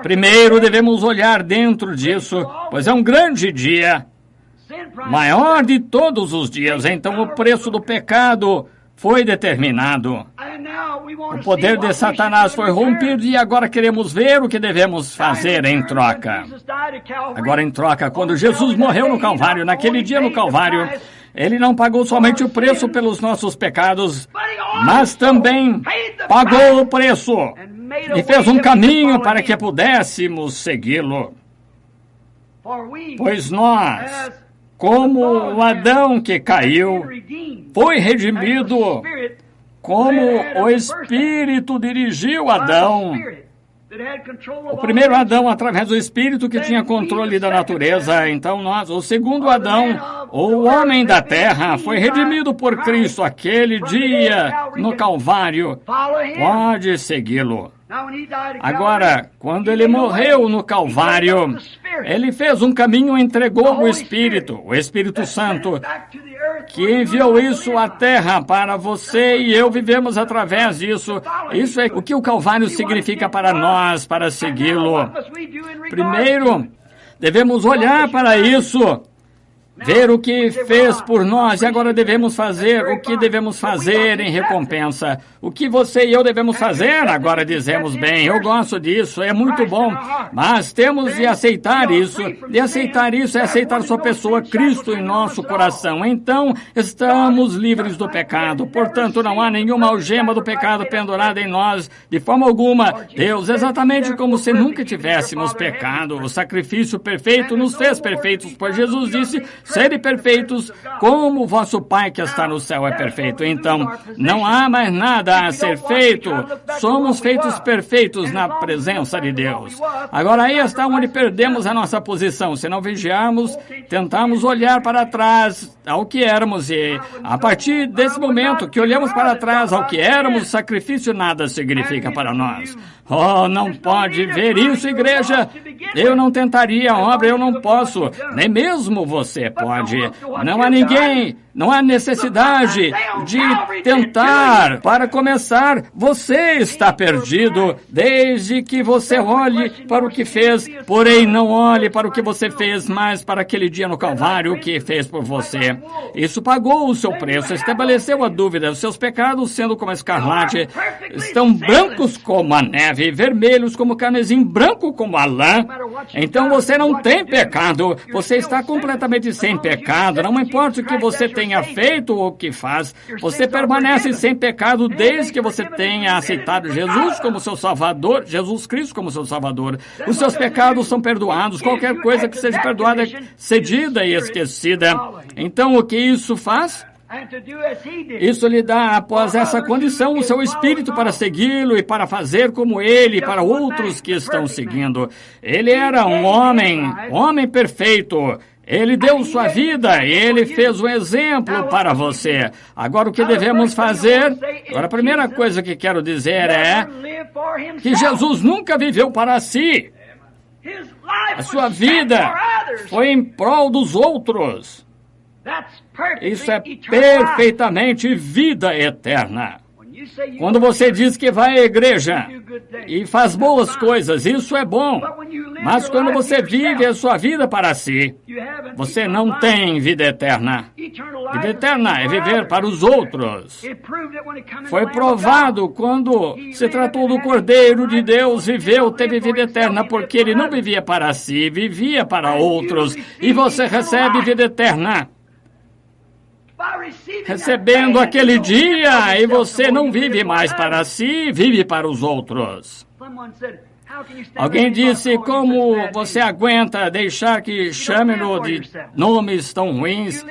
Primeiro, devemos olhar dentro disso, pois é um grande dia, maior de todos os dias. Então, o preço do pecado foi determinado. O poder de Satanás foi rompido e agora queremos ver o que devemos fazer em troca. Agora, em troca, quando Jesus morreu no Calvário, naquele dia no Calvário, ele não pagou somente o preço pelos nossos pecados, mas também pagou o preço e fez um caminho para que pudéssemos segui-lo. Pois nós, como o Adão que caiu, foi redimido, como o Espírito dirigiu Adão. O primeiro Adão, através do Espírito que tinha controle da natureza. Então nós, o segundo Adão, o homem da terra, foi redimido por Cristo aquele dia no Calvário. Pode segui-lo. Agora, quando ele morreu no Calvário, ele fez um caminho e entregou o Espírito Santo, que enviou isso à terra para você e eu vivemos através disso. Isso é o que o Calvário significa para nós, para segui-lo. Primeiro, devemos olhar para isso, ver o que fez por nós, e agora devemos fazer o que devemos fazer em recompensa. O que você e eu devemos fazer, agora dizemos bem, eu gosto disso, é muito bom, mas temos de aceitar isso, é aceitar sua pessoa, Cristo em nosso coração. Então, estamos livres do pecado, portanto, não há nenhuma algema do pecado pendurada em nós, de forma alguma. Deus, exatamente como se nunca tivéssemos pecado, o sacrifício perfeito nos fez perfeitos, pois Jesus disse: sede perfeitos, como o vosso Pai que está no céu é perfeito. Então, não há mais nada a ser feito. Somos feitos perfeitos na presença de Deus. Agora, aí está onde perdemos a nossa posição. Se não vigiarmos, tentamos olhar para trás ao que éramos. E, a partir desse momento que olhamos para trás ao que éramos, sacrifício nada significa para nós. Oh, não pode ver isso, igreja. Eu não tentaria a obra, eu não posso. Nem mesmo você pode. Não há ninguém, não há necessidade de tentar. Para começar, você está perdido, desde que você olhe para o que fez. Porém, não olhe para o que você fez, mas para aquele dia no Calvário, o que fez por você. Isso pagou o seu preço, estabeleceu a dúvida. Os seus pecados, sendo como a escarlate, estão brancos como a neve, vermelhos como carmesim, branco como a lã. Então você não tem pecado, você está completamente sem pecado. Não importa o que você tenha feito ou o que faz, você permanece sem pecado desde que você tenha aceitado Jesus como seu Salvador, Jesus Cristo como seu Salvador. Os seus pecados são perdoados, qualquer coisa que seja perdoada é cedida e esquecida. Então o que isso faz? Isso lhe dá, após essa condição, o seu espírito para segui-lo e para fazer como ele, para outros que estão seguindo. Ele era um homem perfeito. Ele deu sua vida e ele fez um exemplo para você. Agora, o que devemos fazer? Agora, a primeira coisa que quero dizer é que Jesus nunca viveu para si. A sua vida foi em prol dos outros. Isso é perfeitamente vida eterna. Quando você diz que vai à igreja e faz boas coisas, isso é bom. Mas quando você vive a sua vida para si, você não tem vida eterna. Vida eterna é viver para os outros. Foi provado quando se tratou do Cordeiro de Deus, viveu, teve vida eterna, porque ele não vivia para si, vivia para outros. E você recebe vida eterna. Recebendo aquele dia, e você não vive mais para si, vive para os outros. Alguém disse, como você aguenta deixar que chame-no de nomes tão ruins?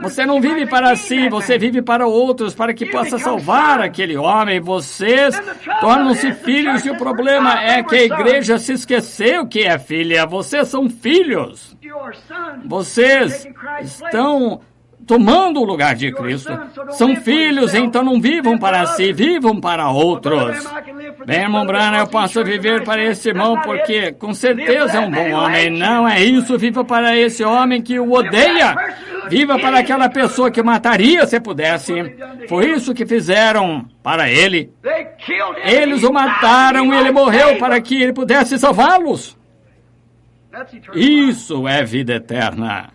Você não vive para si, você vive para outros, para que possa salvar aquele homem. Vocês tornam-se filhos e o problema é que a igreja se esqueceu que é filha. Vocês são filhos. Vocês estão tomando o lugar de Cristo. São filhos, então não vivam para si, vivam para outros. Bem, irmão Branham, eu posso viver para esse irmão porque com certeza é um bom homem. Não é isso, viva para esse homem que o odeia. Viva para aquela pessoa que mataria se pudesse. Foi isso que fizeram para ele. Eles o mataram e ele morreu para que ele pudesse salvá-los. Isso é vida eterna.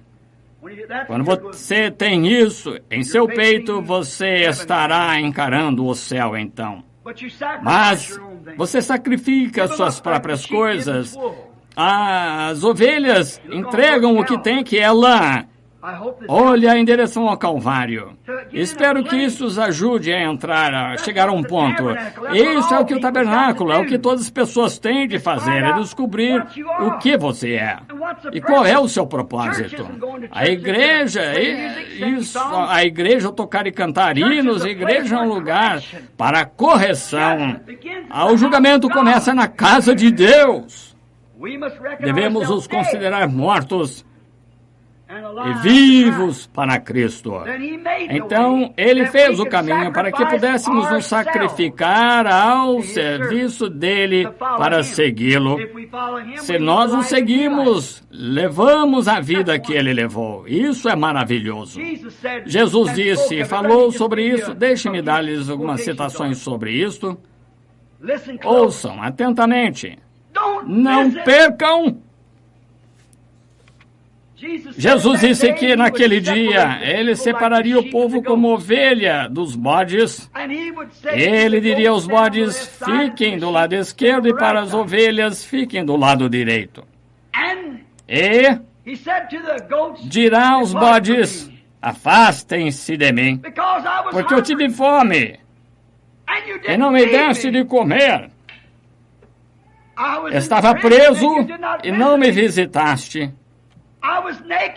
Quando você tem isso em seu peito, você estará encarando o céu então. Mas você sacrifica suas próprias coisas. As ovelhas entregam o que tem, que é lã. Olha em direção ao Calvário. Espero que isso os ajude a chegar a um ponto. Isso é o que o tabernáculo, é o que todas as pessoas têm de fazer, é descobrir o que você é. E qual é o seu propósito? A igreja, a igreja tocar e cantar hinos, a igreja é um lugar para correção. O julgamento começa na casa de Deus. Devemos os considerar mortos e vivos para Cristo. Então, ele fez o caminho para que pudéssemos nos sacrificar ao serviço dele para segui-lo. Se nós o seguimos, levamos a vida que ele levou. Isso é maravilhoso. Jesus disse, falou sobre isso. Deixe-me dar-lhes algumas citações sobre isso. Ouçam atentamente. Não percam. Jesus disse que naquele dia ele separaria o povo como ovelha dos bodes. Ele diria aos bodes, fiquem do lado esquerdo, e para as ovelhas, fiquem do lado direito. E dirá aos bodes, afastem-se de mim, porque eu tive fome e não me deste de comer. Estava preso e não me visitaste.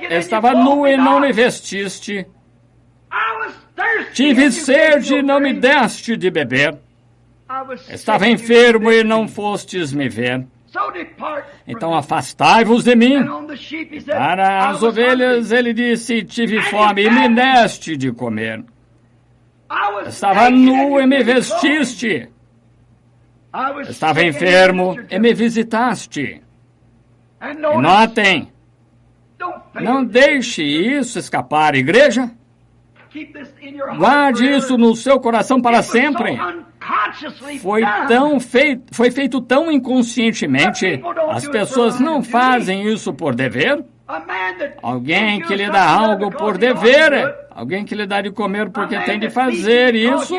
Estava nu e não me vestiste. Tive sede e não me deste de beber. Estava enfermo e não fostes me ver. Então afastai-vos de mim. Para as ovelhas ele disse, tive fome e me deste de comer. Estava nu e me vestiste. Estava enfermo e me visitaste. E notem, não deixe isso escapar, igreja. Guarde isso no seu coração para sempre. Foi feito tão inconscientemente. As pessoas não fazem isso por dever. Alguém que lhe dá algo por dever. Alguém que lhe dá de comer porque tem de fazer isso.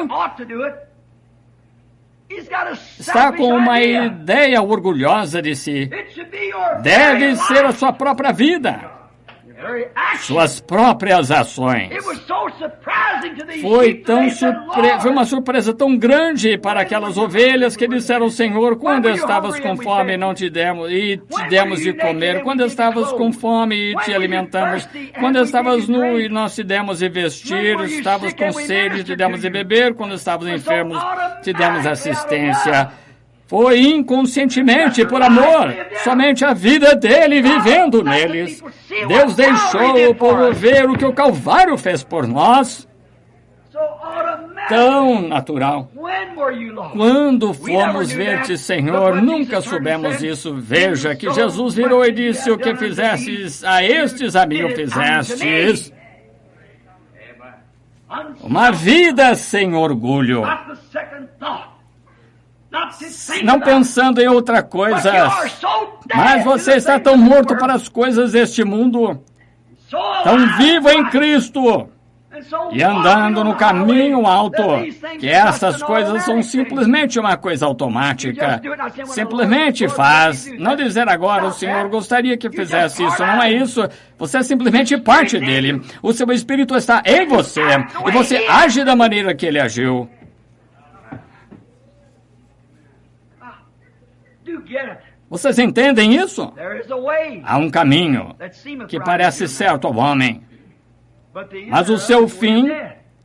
Está com uma ideia orgulhosa de si. Deve ser a sua própria vida, suas próprias ações. Foi uma surpresa tão grande para aquelas ovelhas que disseram, Senhor, quando estavas com fome não te demos e te demos de comer, quando estavas com fome e te alimentamos, quando estavas nu e nós te demos de vestir, estavas com sede e te demos de beber, quando estavas enfermos te demos assistência. Foi inconscientemente, por amor, somente a vida dele vivendo neles. Deus deixou o povo ver o que o Calvário fez por nós. Tão natural. Quando fomos ver-te, Senhor, nunca soubemos isso. Veja que Jesus virou e disse, o que fizestes a estes, a mim o fizestes. Uma vida sem orgulho. não pensando em outra coisa. Mas você está tão morto para as coisas deste mundo, tão vivo em Cristo, e andando no caminho alto, que essas coisas são simplesmente uma coisa automática. Simplesmente faz. Não dizer agora, o Senhor gostaria que fizesse isso. Não é isso. Você é simplesmente parte dele. O seu Espírito está em você, e você age da maneira que ele agiu. Vocês entendem isso? Há um caminho que parece certo ao homem, mas o seu fim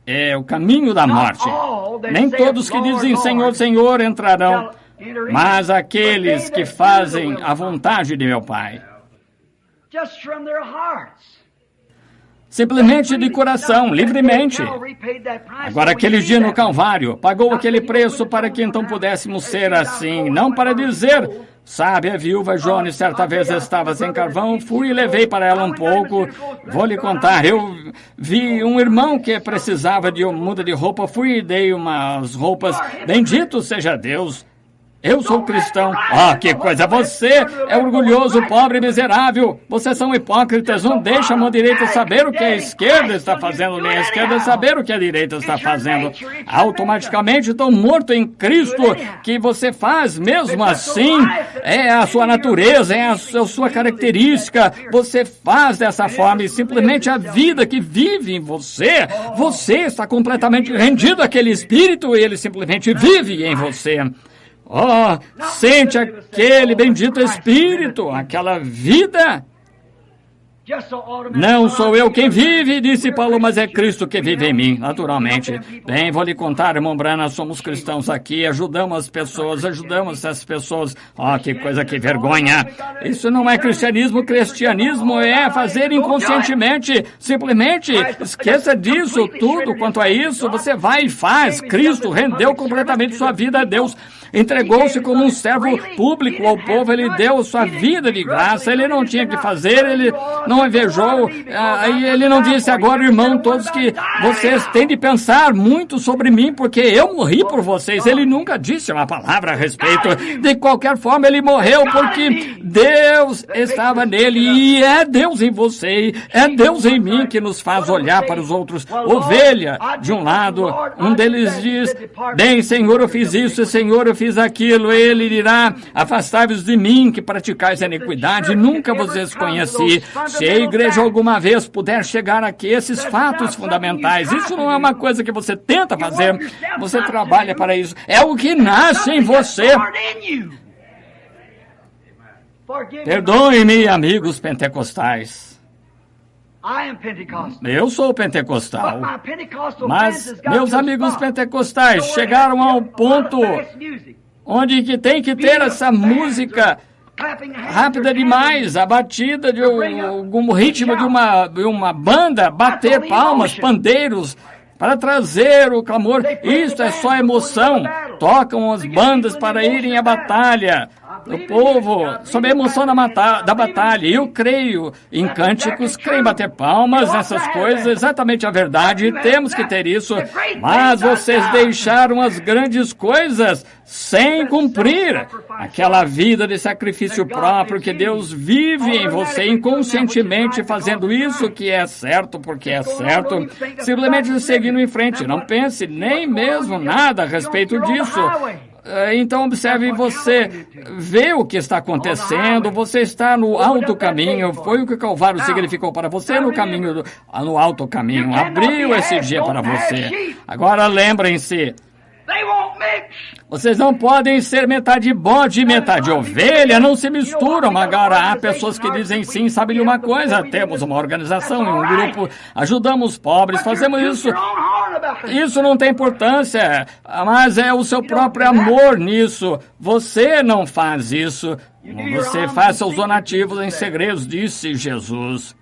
é o caminho da morte. Nem todos que dizem Senhor, Senhor entrarão, mas aqueles que fazem a vontade de meu Pai. Simplesmente de coração, livremente. Agora, aquele dia no Calvário pagou aquele preço para que então pudéssemos ser assim, não para dizer... Sabe, a viúva Jones certa vez estava sem carvão, fui e levei para ela um pouco. Vou lhe contar, eu vi um irmão que precisava de uma muda de roupa, fui e dei umas roupas. Bendito seja Deus. Eu sou cristão. Ah, que coisa! Você é orgulhoso, pobre, miserável. Vocês são hipócritas. Não deixa a mão direita saber o que a esquerda está fazendo, nem a esquerda saber o que a direita está fazendo. Automaticamente estão morto em Cristo, que você faz mesmo assim. É a sua natureza, é a sua característica. Você faz dessa forma e simplesmente a vida que vive em você. Você está completamente rendido àquele Espírito e ele simplesmente vive em você. Oh, sente aquele bendito Espírito, aquela vida. Não sou eu quem vive, disse Paulo, mas é Cristo que vive em mim, naturalmente. Bem, vou lhe contar, irmão Branham, somos cristãos aqui, ajudamos as pessoas. Oh, que coisa, que vergonha. Isso não é cristianismo, cristianismo é fazer inconscientemente, simplesmente esqueça disso, tudo quanto a isso, você vai e faz. Cristo rendeu completamente sua vida a Deus. Entregou-se como um servo público ao povo, ele deu sua vida de graça, ele não tinha que fazer, ele não invejou, ele não disse agora, irmão, todos que vocês têm de pensar muito sobre mim, porque eu morri por vocês. Ele nunca disse uma palavra a respeito. De qualquer forma, ele morreu porque Deus estava nele e é Deus em você, é Deus em mim que nos faz olhar para os outros. Ovelha, de um lado, um deles diz, bem, Senhor, eu fiz isso, Senhor, eu fiz aquilo. Ele dirá, afastai-vos de mim que praticais a iniquidade, nunca vos conheci. Se a igreja alguma vez puder chegar aqui, esses fatos fundamentais, isso não é uma coisa que você tenta fazer, você trabalha para isso, é o que nasce em você. Perdoe-me, amigos pentecostais. Eu sou pentecostal, mas meus amigos pentecostais chegaram ao ponto onde que tem que ter essa música rápida demais, a batida de algum ritmo de uma banda, bater palmas, pandeiros, para trazer o clamor. Isto é só emoção. Tocam as bandas para irem à batalha. O povo, sob a emoção da batalha. Eu creio em cânticos, creio em bater palmas, nessas coisas, exatamente a verdade. Temos que ter isso. Mas vocês deixaram as grandes coisas sem cumprir. Aquela vida de sacrifício próprio que Deus vive em você, inconscientemente fazendo isso que é certo, porque é certo. Simplesmente seguindo em frente. Não pense nem mesmo nada a respeito disso. Então observe, você vê o que está acontecendo, você está no alto caminho, foi o que o Calvário significou para você no caminho, no alto caminho, abriu esse dia para você. Agora lembrem-se, vocês não podem ser metade bode e metade ovelha, não se misturam. Agora, há pessoas que dizem sim, sabem de uma coisa, temos uma organização, um grupo, ajudamos pobres, fazemos isso. Isso não tem importância, mas é o seu próprio amor nisso. Você não faz isso, você faz seus donativos em segredos, disse Jesus.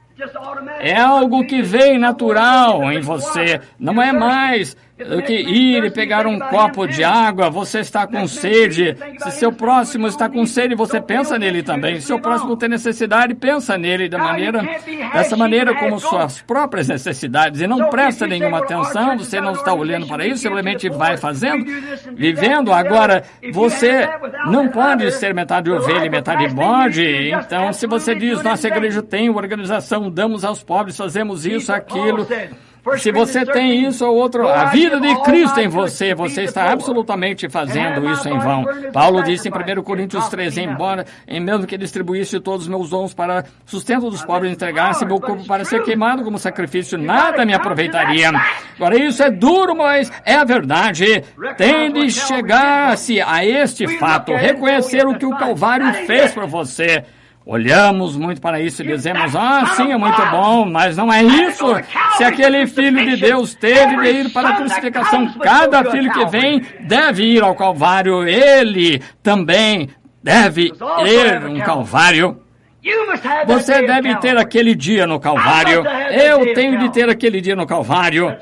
É algo que vem natural em você, não é mais do que ir e pegar um copo de água. Você está com sede. Se seu próximo está com sede, você pensa nele também. Se seu próximo tem necessidade, pensa nele dessa maneira como suas próprias necessidades. E não presta nenhuma atenção, você não está olhando para isso, simplesmente vai fazendo, vivendo. Agora, você não pode ser metade ovelha e metade bode. Então, se você diz, nossa igreja tem organização, damos aos pobres, fazemos isso, aquilo... Se você tem isso ou outro, a vida de Cristo em você, você está absolutamente fazendo isso em vão. Paulo disse em 1 Coríntios 13, embora, mesmo que distribuísse todos os meus dons para sustento dos pobres, entregasse meu corpo para ser queimado como sacrifício, nada me aproveitaria. Agora, isso é duro, mas é a verdade. Tem de chegar-se a este fato, reconhecer o que o Calvário fez para você. Olhamos muito para isso e dizemos, sim, é muito bom, mas não é isso. Se aquele Filho de Deus teve de ir para a crucificação, cada filho que vem deve ir ao Calvário. Ele também deve ir um Calvário. Você deve ter aquele dia no Calvário. Eu tenho de ter aquele dia no Calvário.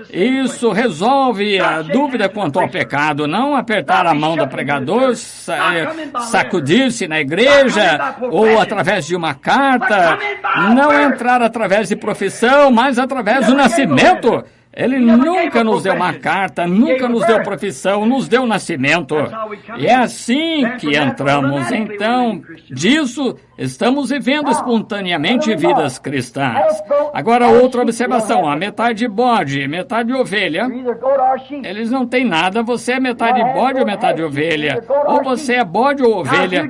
Isso resolve a dúvida quanto ao pecado. Não apertar a mão do pregador, sacudir-se na igreja ou através de uma carta. Não entrar através de profissão, mas através do nascimento. Ele nunca nos deu uma carta, nunca nos deu profissão, nos deu nascimento. E é assim que entramos. Então, disso, estamos vivendo espontaneamente vidas cristãs. Agora, outra observação. A metade bode, metade ovelha. Eles não têm nada. Você é metade bode ou metade ovelha? Ou você é bode ou ovelha?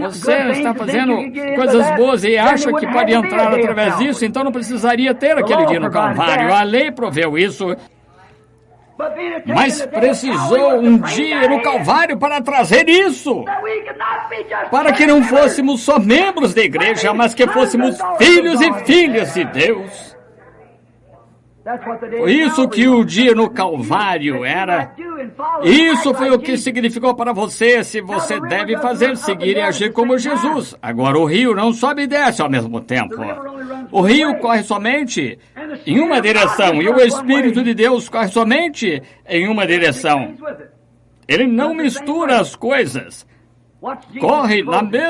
Você está fazendo coisas boas e acha que pode entrar através disso, então não precisaria ter aquele dia no Calvário. A lei proveu isso. Mas precisou um dia no Calvário para trazer isso. Para que não fôssemos só membros da igreja, mas que fôssemos filhos e filhas de Deus. Foi isso que o dia no Calvário era. Isso foi o que significou para você, se você deve fazer, seguir e agir como Jesus. Agora, o rio não sobe e desce ao mesmo tempo. O rio corre somente em uma direção e o Espírito de Deus corre somente em uma direção. Ele não mistura as coisas. Corre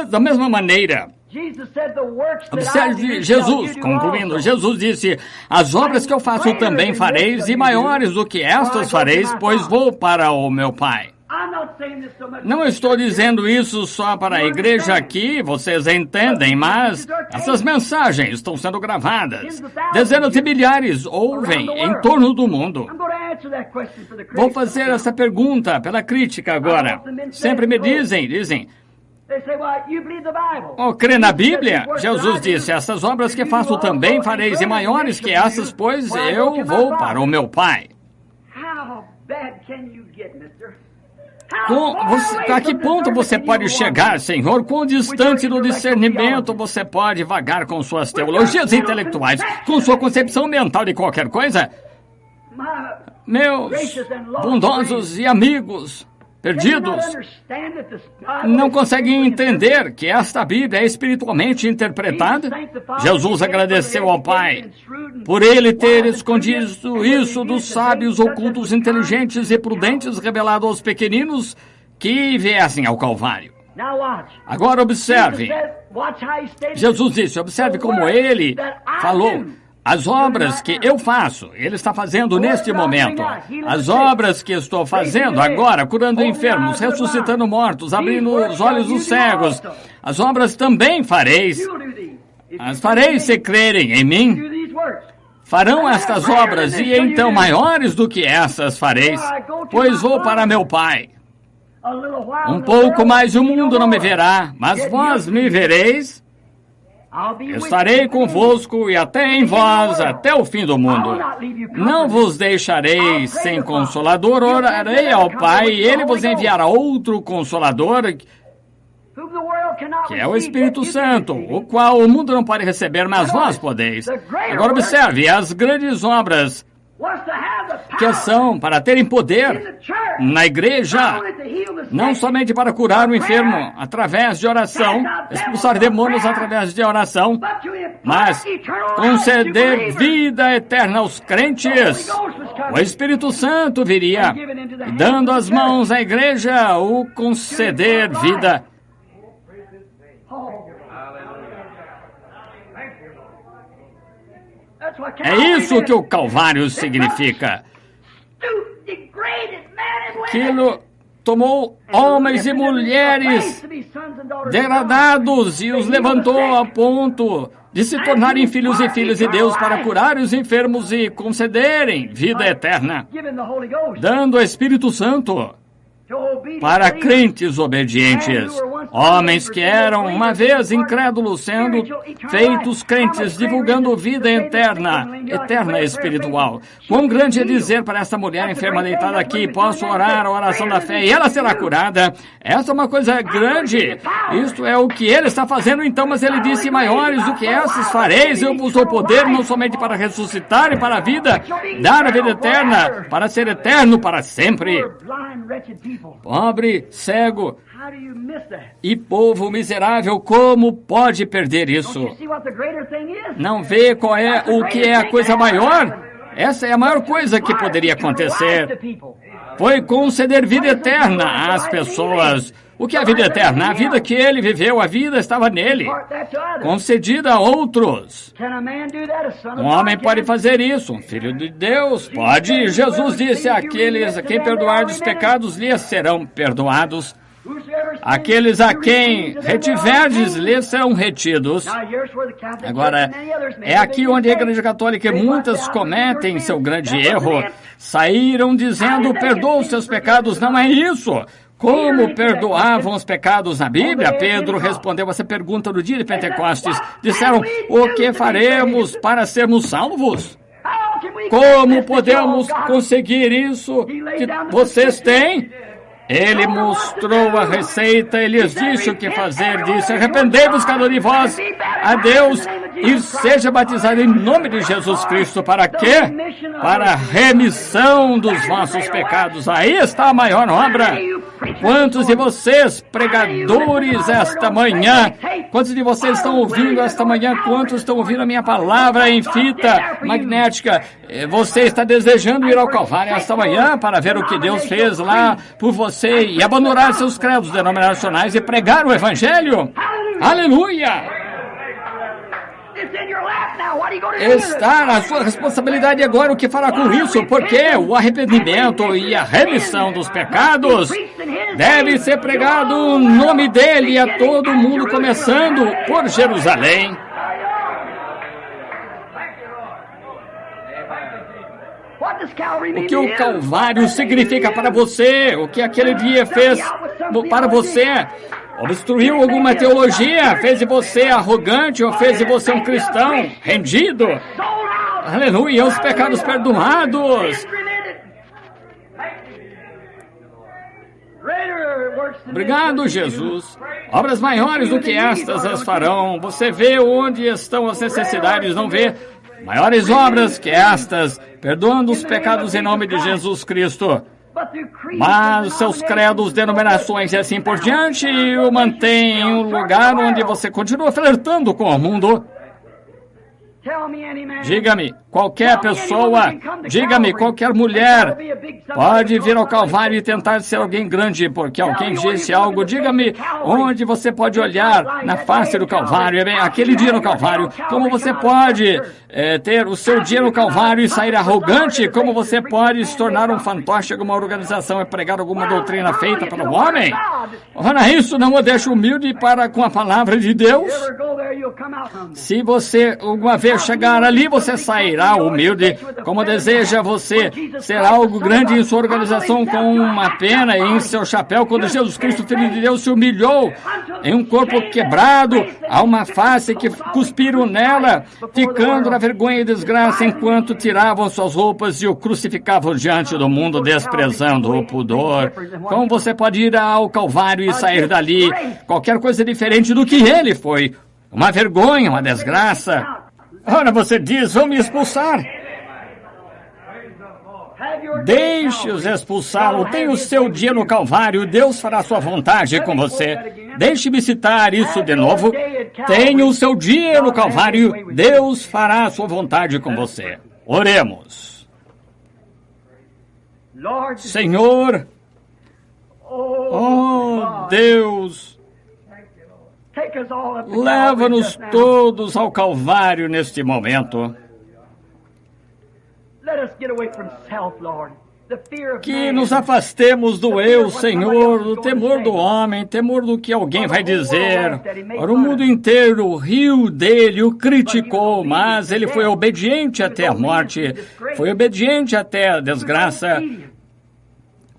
da mesma maneira. Observe Jesus, concluindo, Jesus disse, as obras que eu faço também fareis, e maiores do que estas fareis, pois vou para o meu Pai. Não estou dizendo isso só para a igreja aqui, vocês entendem, mas essas mensagens estão sendo gravadas. Dezenas de milhares ouvem em torno do mundo. Vou fazer essa pergunta pela crítica agora. Sempre me dizem... crê na Bíblia? Jesus disse, essas obras que faço também fareis e maiores que essas, pois eu vou para o meu Pai. A que ponto você pode chegar, Senhor? Quão distante do discernimento você pode vagar com suas teologias intelectuais, com sua concepção mental de qualquer coisa? Meus bondosos e amigos perdidos, não conseguem entender que esta Bíblia é espiritualmente interpretada? Jesus agradeceu ao Pai por ele ter escondido isso dos sábios, ocultos, inteligentes e prudentes, revelado aos pequeninos que viessem ao Calvário. Agora observe. Jesus disse, observe como ele falou. As obras que eu faço, ele está fazendo neste momento. As obras que estou fazendo agora, curando enfermos, ressuscitando mortos, abrindo os olhos dos cegos. As obras também fareis. As fareis se crerem em mim. Farão estas obras e então maiores do que essas fareis, pois vou para meu Pai. Um pouco mais o mundo não me verá, mas vós me vereis. Estarei convosco e até em vós, até o fim do mundo. Não vos deixarei sem consolador, orarei ao Pai, e ele vos enviará outro consolador, que é o Espírito Santo, o qual o mundo não pode receber, mas vós podeis. Agora observe, as grandes obras que são para terem poder na igreja, não somente para curar o enfermo através de oração, expulsar demônios através de oração, mas conceder vida eterna aos crentes o Espírito Santo viria, dando as mãos à igreja, o conceder vida. É isso que o Calvário significa. Aquilo tomou homens e mulheres degradados e os levantou a ponto de se tornarem filhos e filhas de Deus para curar os enfermos e concederem vida eterna, dando o Espírito Santo para crentes obedientes, homens que eram uma vez incrédulos sendo feitos crentes, divulgando vida eterna espiritual. Quão grande é dizer para essa mulher enferma deitada aqui, posso orar a oração da fé e ela será curada. Essa é uma coisa grande. Isto é o que ele está fazendo então, mas ele disse, maiores do que essas fareis, eu vos dou poder não somente para ressuscitar e para a vida, dar a vida eterna, para ser eterno para sempre. Pobre, cego e povo miserável, como pode perder isso? Não vê qual é o que é a coisa maior? Essa é a maior coisa que poderia acontecer. Foi conceder vida eterna às pessoas. O que é a vida eterna? A vida que ele viveu, a vida estava nele, concedida a outros. Um homem pode fazer isso, um filho de Deus pode. Jesus disse, aqueles a quem perdoar dos pecados lhes serão perdoados. Aqueles a quem retiverdes lhes serão retidos. Agora, é aqui onde a Igreja Católica e muitas cometem seu grande erro. Saíram dizendo, perdoa os seus pecados. Não é isso. Como perdoavam os pecados na Bíblia? Pedro respondeu essa pergunta no dia de Pentecostes. Disseram, o que faremos para sermos salvos? Como podemos conseguir isso que vocês têm? Ele mostrou a receita, ele lhes disse o que fazer, disse, arrependei-vos cada um de vós a Deus e seja batizado em nome de Jesus Cristo. Para quê? Para a remissão dos vossos pecados. Aí está a maior obra. Quantos de vocês, pregadores, esta manhã, quantos de vocês estão ouvindo esta manhã, quantos estão ouvindo a minha palavra em fita magnética? Você está desejando ir ao Calvário esta manhã para ver o que Deus fez lá por você e abandonar seus credos denominacionais e pregar o Evangelho? Aleluia! Está na sua responsabilidade agora o que fará com isso, porque o arrependimento e a remissão dos pecados deve ser pregado o nome dele a todo mundo, começando por Jerusalém. O que o Calvário significa para você? O que aquele dia fez para você? Obstruiu alguma teologia? Fez de você arrogante ou fez de você um cristão rendido? Aleluia, os pecados perdoados. Obrigado, Jesus. Obras maiores do que estas as farão. Você vê onde estão as necessidades, não vê? Maiores obras que estas, perdoando os pecados em nome de Jesus Cristo. Mas seus credos, denominações e assim por diante o mantêm em um lugar onde você continua flertando com o mundo. Diga-me, qualquer pessoa, diga-me, qualquer mulher pode vir ao Calvário e tentar ser alguém grande, porque alguém disse algo. Diga-me onde você pode olhar na face do Calvário, aquele dia no Calvário. Como você pode ter o seu dia no Calvário e sair arrogante? Como você pode se tornar um fantoche de alguma organização e pregar alguma doutrina feita pelo homem? Ora, isso não o deixa humilde para com a palavra de Deus? Se você alguma vez chegar ali, você sairá humilde. Como deseja você ser algo grande em sua organização com uma pena em seu chapéu, quando Jesus Cristo, Filho de Deus, se humilhou em um corpo quebrado, a uma face que cuspiram nela, ficando na vergonha e desgraça enquanto tiravam suas roupas e o crucificavam diante do mundo, desprezando o pudor. Como você pode ir ao Calvário e sair dali qualquer coisa diferente do que ele foi? Uma vergonha, uma desgraça. Ora, você diz, vão me expulsar. Deixe-os expulsá-lo. Tem o seu dia no Calvário. Deus fará sua vontade com você. Deixe-me citar isso de novo. Tenha o seu dia no Calvário. Deus fará sua vontade com você. Oremos. Senhor, oh Deus, leva-nos todos ao Calvário neste momento. Que nos afastemos do eu, Senhor, do temor do homem, temor do que alguém vai dizer. Ora, o mundo inteiro riu dele, o criticou, mas ele foi obediente até a morte, foi obediente até a desgraça,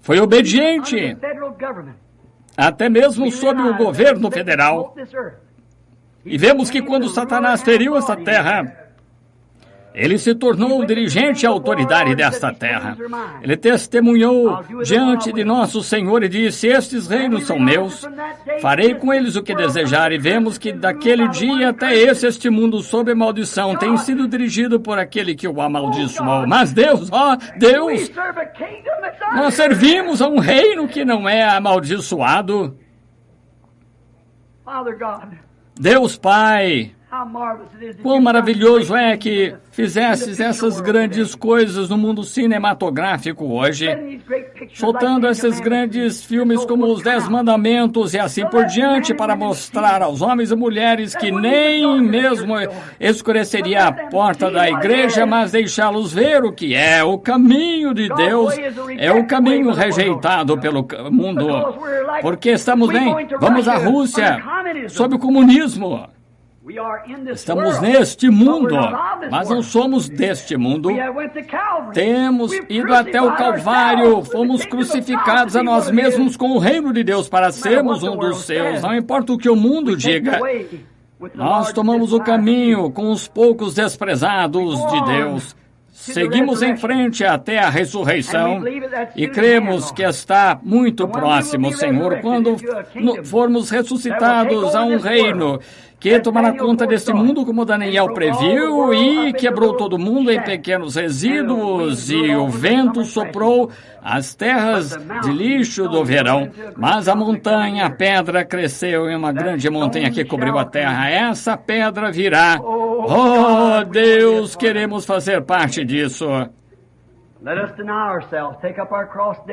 foi obediente até mesmo sob o governo federal. E vemos que quando Satanás feriu esta terra, ele se tornou o dirigente e autoridade desta terra. Ele testemunhou diante de nosso Senhor e disse: estes reinos são meus, farei com eles o que desejar. E vemos que daquele dia até este mundo sob maldição tem sido dirigido por aquele que o amaldiçoou. Mas Deus, ó Deus, nós servimos a um reino que não é amaldiçoado. Deus Pai, quão maravilhoso é que fizesses essas grandes coisas no mundo cinematográfico hoje, soltando esses grandes filmes como Os 10 Mandamentos e assim por diante, para mostrar aos homens e mulheres que nem mesmo escureceria a porta da igreja, mas deixá-los ver o que é o caminho de Deus, é o caminho rejeitado pelo mundo, porque estamos bem, vamos à Rússia, sob o comunismo. Estamos neste mundo, mas não somos deste mundo. Temos ido até o Calvário, fomos crucificados a nós mesmos com o reino de Deus para sermos um dos seus. Não importa o que o mundo diga, nós tomamos o caminho com os poucos desprezados de Deus. Seguimos em frente até a ressurreição e cremos que está muito próximo, Senhor, quando formos ressuscitados a um reino que tomará conta deste mundo como Daniel previu e quebrou todo mundo em pequenos resíduos e o vento soprou as terras de lixo do verão, mas a montanha, a pedra cresceu em uma grande montanha que cobriu a terra. Essa pedra virá. Oh, Deus, queremos fazer parte disso.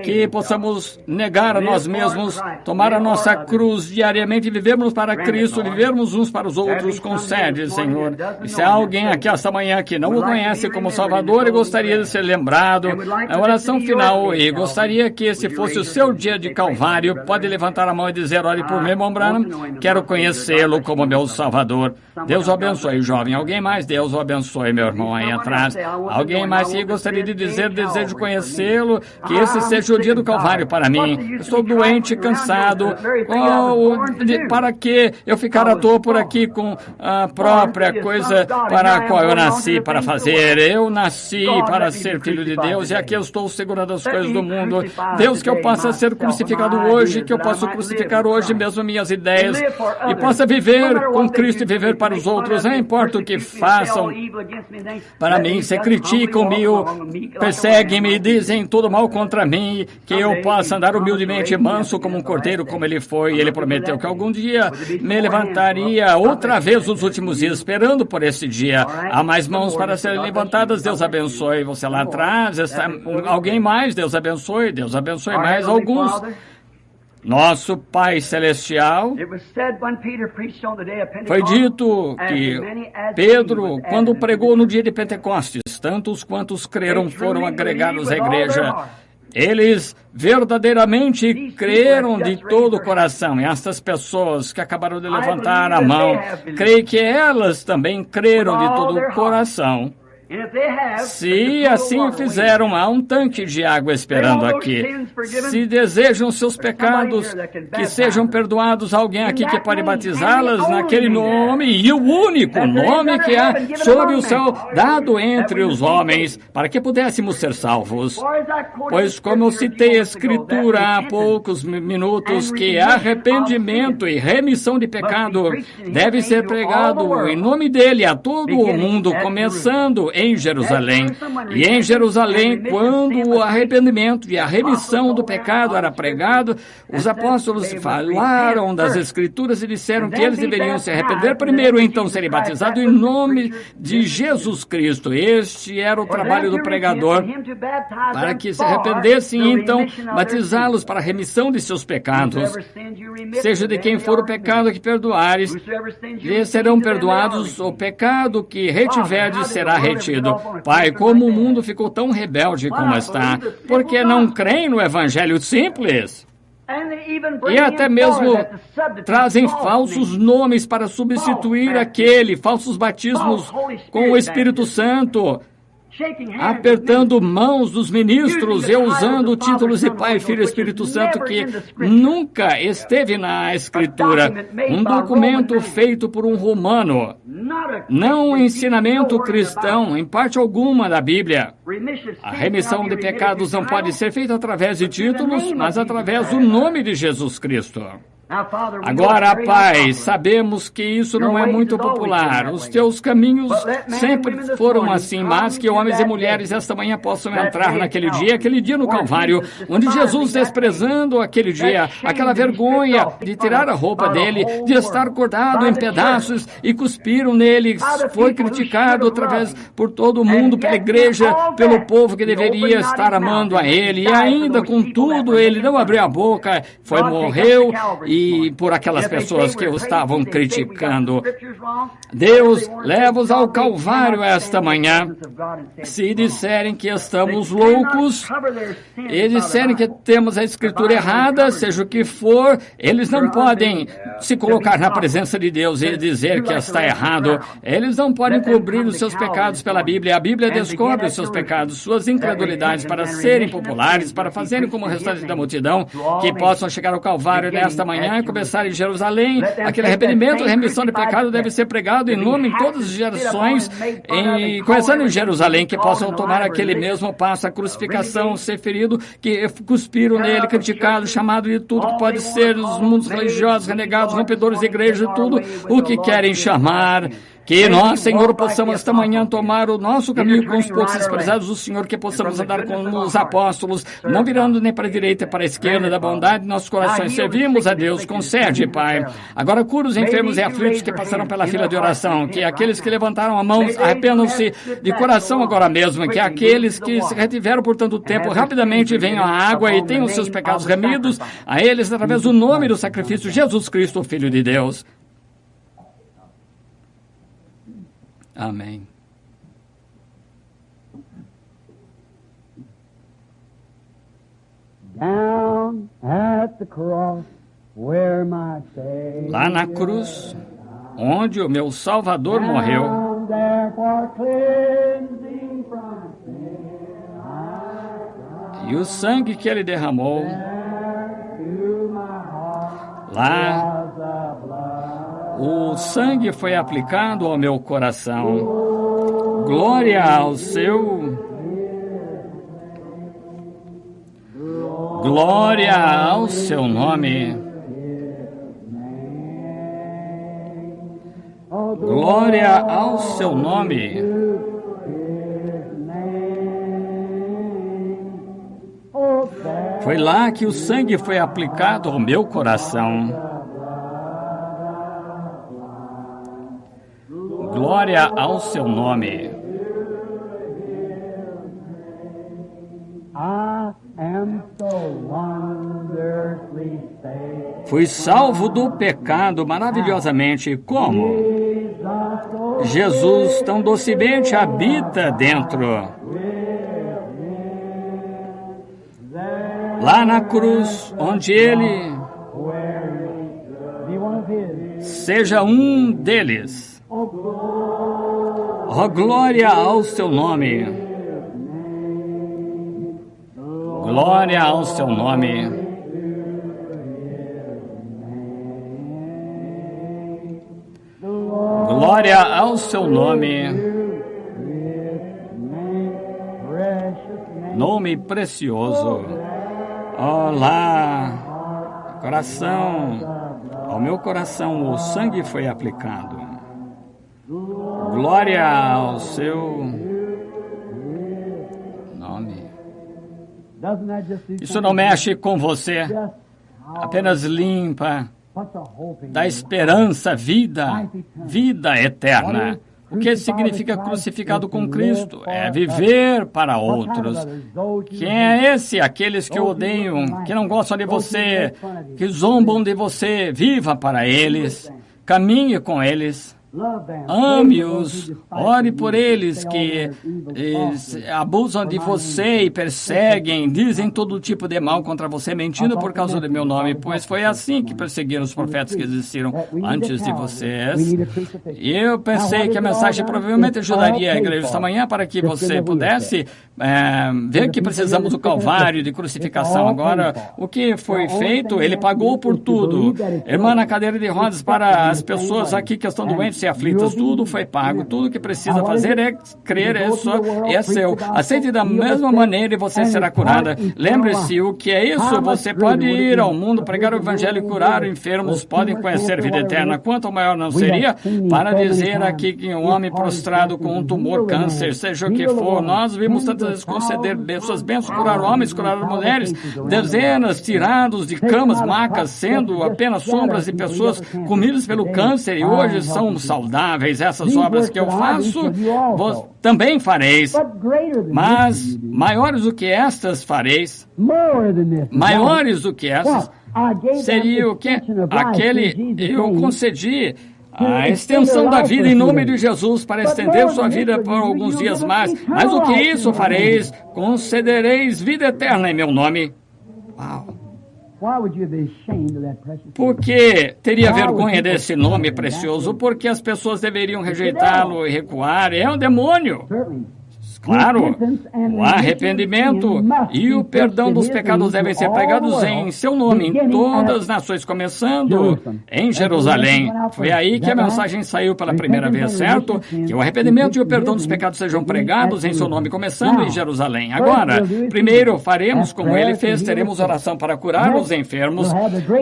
Que possamos negar a nós mesmos, tomar a nossa cruz diariamente, vivermos para Cristo, vivermos uns para os outros com sede, Senhor. E se há alguém aqui esta manhã que não o conhece como Salvador e gostaria de ser lembrado, a oração final, e gostaria que esse fosse o seu dia de Calvário, pode levantar a mão e dizer: ore por mim, irmão Branham, quero conhecê-lo como meu Salvador. Deus o abençoe, jovem. Alguém mais? Deus o abençoe, meu irmão aí atrás. Alguém mais que gostaria de dizer: desejo conhecê-lo, que esse seja o dia do Calvário para mim. Estou doente, cansado. Para que eu ficar à toa por aqui com a própria coisa para a qual eu nasci para fazer? Eu nasci para ser filho de Deus e aqui eu estou segurando as coisas do mundo. Deus, que eu possa ser crucificado hoje, que eu possa crucificar hoje mesmo minhas ideias e possa viver com Cristo e viver para os outros. Não importa o que façam para mim, se criticam-me, perseguem-me e dizem todo mal contra mim, que eu possa andar humildemente manso como um cordeiro, como ele foi. Ele prometeu que algum dia me levantaria outra vez nos últimos dias, esperando por esse dia. Há mais mãos para serem levantadas. Deus abençoe você lá atrás. Alguém mais? Deus abençoe mais alguns. Nosso Pai Celestial, foi dito que Pedro, quando pregou no dia de Pentecostes, tantos quantos creram foram agregados à igreja. Eles verdadeiramente creram de todo o coração. E estas pessoas que acabaram de levantar a mão, creio que elas também creram de todo o coração. Se assim fizeram, há um tanque de água esperando aqui. Se desejam seus pecados que sejam perdoados, alguém aqui que pode batizá-las naquele nome, e o único nome que há sob o céu dado entre os homens, para que pudéssemos ser salvos. Pois, como eu citei a Escritura há poucos minutos, que arrependimento e remissão de pecado deve ser pregado em nome dele a todo o mundo, começando em Jerusalém. E em Jerusalém, quando o arrependimento e a remissão do pecado era pregado, os apóstolos falaram das Escrituras e disseram que eles deveriam se arrepender primeiro, então serem batizados em nome de Jesus Cristo. Este era o trabalho do pregador, para que se arrependessem e então batizá-los para a remissão de seus pecados. Seja de quem for o pecado que perdoares, lhes serão perdoados, o pecado que retiverdes será retido. Pai, como o mundo ficou tão rebelde como está, porque não creem no Evangelho simples? E até mesmo trazem falsos nomes para substituir falsos batismos com o Espírito Santo, apertando mãos dos ministros e usando títulos de Pai, Filho e Espírito Santo que nunca esteve na Escritura. Um documento feito por um romano, não um ensinamento cristão, em parte alguma da Bíblia. A remissão de pecados não pode ser feita através de títulos, mas através do nome de Jesus Cristo. Agora, Pai, sabemos que isso não é muito popular. Os teus caminhos sempre foram assim, mas que homens e mulheres esta manhã possam entrar naquele dia no Calvário, onde Jesus, desprezando aquele dia, aquela vergonha de tirar a roupa dele, de estar cortado em pedaços e cuspiram nele, foi criticado por todo mundo, pela igreja, pelo povo que deveria estar amando a ele, e ainda, contudo, ele não abriu a boca, morreu e por aquelas pessoas que o estavam criticando. Deus, leva-os ao Calvário esta manhã. Se disserem que estamos loucos e disserem que temos a Escritura errada, seja o que for, eles não podem se colocar na presença de Deus e dizer que está errado. Eles não podem cobrir os seus pecados pela Bíblia. A Bíblia descobre os seus pecados, suas incredulidades, para serem populares, para fazerem como o restante da multidão, que possam chegar ao Calvário nesta manhã e começar em Jerusalém. Aquele arrependimento e remissão de pecado deve ser pregado em nome em todas as gerações, começando em Jerusalém, que possam tomar aquele mesmo passo, a crucificação, ser ferido, que cuspiram nele, criticado, chamado de tudo que pode ser, os mundos religiosos, renegados, rompedores de igreja, tudo o que querem chamar. Que nós, Senhor, possamos esta manhã tomar o nosso caminho com os poucos desprezados do Senhor, que possamos andar com os apóstolos, não virando nem para a direita, nem para a esquerda, da bondade de nossos corações. Servimos a Deus, concede, Pai. Agora cura os enfermos e aflitos que passaram pela fila de oração, que aqueles que levantaram a mão arrependam-se de coração agora mesmo, que aqueles que se retiveram por tanto tempo rapidamente venham à água e tenham seus pecados remidos a eles através do nome do sacrifício de Jesus Cristo, Filho de Deus. Amém. Lá na cruz, onde o meu Salvador morreu, e o sangue que ele derramou, lá o sangue foi aplicado ao meu coração. Glória ao seu nome. Glória ao seu nome. Foi lá que o sangue foi aplicado ao meu coração. Glória ao seu nome. Fui salvo do pecado maravilhosamente. Como? Jesus tão docemente habita dentro. Lá na cruz, onde ele seja um deles. Oh, glória ao seu nome. Glória ao seu nome. Glória ao seu nome. Nome precioso. Olá, coração. Ao meu coração o sangue foi aplicado. Glória ao seu Isso não mexe com você, apenas limpa, dá esperança, vida eterna. O que significa crucificado com Cristo? É viver para outros. Quem é esse? Aqueles que o odeiam, que não gostam de você, que zombam de você. Viva para eles, caminhe com eles. Ame-os, ore por eles que abusam de você e perseguem, dizem todo tipo de mal contra você, mentindo por causa do meu nome, pois foi assim que perseguiram os profetas que existiram antes de vocês. E eu pensei que a mensagem provavelmente ajudaria a igreja esta manhã para que você pudesse ver que precisamos do Calvário, de crucificação. Agora, o que foi feito, ele pagou por tudo. Irmã na cadeira de rodas, para as pessoas aqui que estão doentes e aflitas, tudo foi pago, tudo que precisa fazer é crer, é seu. Aceite da mesma maneira e você será curada. Lembre-se, o que é isso? Você pode ir ao mundo, pregar o evangelho e curar enfermos, podem conhecer a vida eterna. Quanto maior não seria para dizer aqui que um homem prostrado com um tumor, câncer, seja o que for, nós vimos tantas vezes conceder suas bênçãos, curar homens, curar mulheres, dezenas tirados de camas, macas, sendo apenas sombras de pessoas comidas pelo câncer e hoje são saudáveis. Essas obras que eu faço, vós também fareis, mas maiores do que estas fareis, maiores do que essas, seria o que? Eu concedi a extensão da vida em nome de Jesus para estender sua vida por alguns dias mais. Mais do que isso fareis, concedereis vida eterna em meu nome. Uau! Por que teria vergonha desse nome precioso? Porque as pessoas deveriam rejeitá-lo e recuar. É um demônio. Claro, o arrependimento e o perdão dos pecados devem ser pregados em seu nome, em todas as nações, começando em Jerusalém. Foi aí que a mensagem saiu pela primeira vez, certo? Que o arrependimento e o perdão dos pecados sejam pregados em seu nome, começando em Jerusalém. Agora, primeiro faremos como ele fez, teremos oração para curar os enfermos.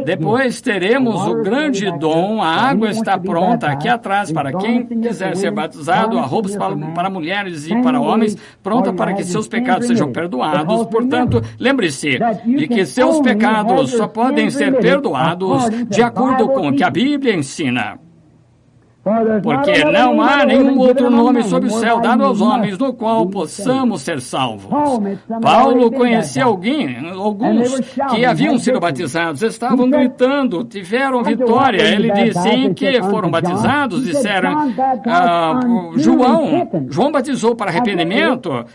Depois teremos o grande dom, a água está pronta aqui atrás para quem quiser ser batizado, arrobas para mulheres e para homens, pronta para que seus pecados sejam perdoados. Portanto, lembre-se de que seus pecados só podem ser perdoados de acordo com o que a Bíblia ensina. Porque não há nenhum outro nome sob o céu dado aos homens no qual possamos ser salvos. Paulo conhecia alguns que haviam sido batizados, estavam gritando, tiveram vitória. Ele disse: em que foram batizados? Disseram, João batizou para arrependimento,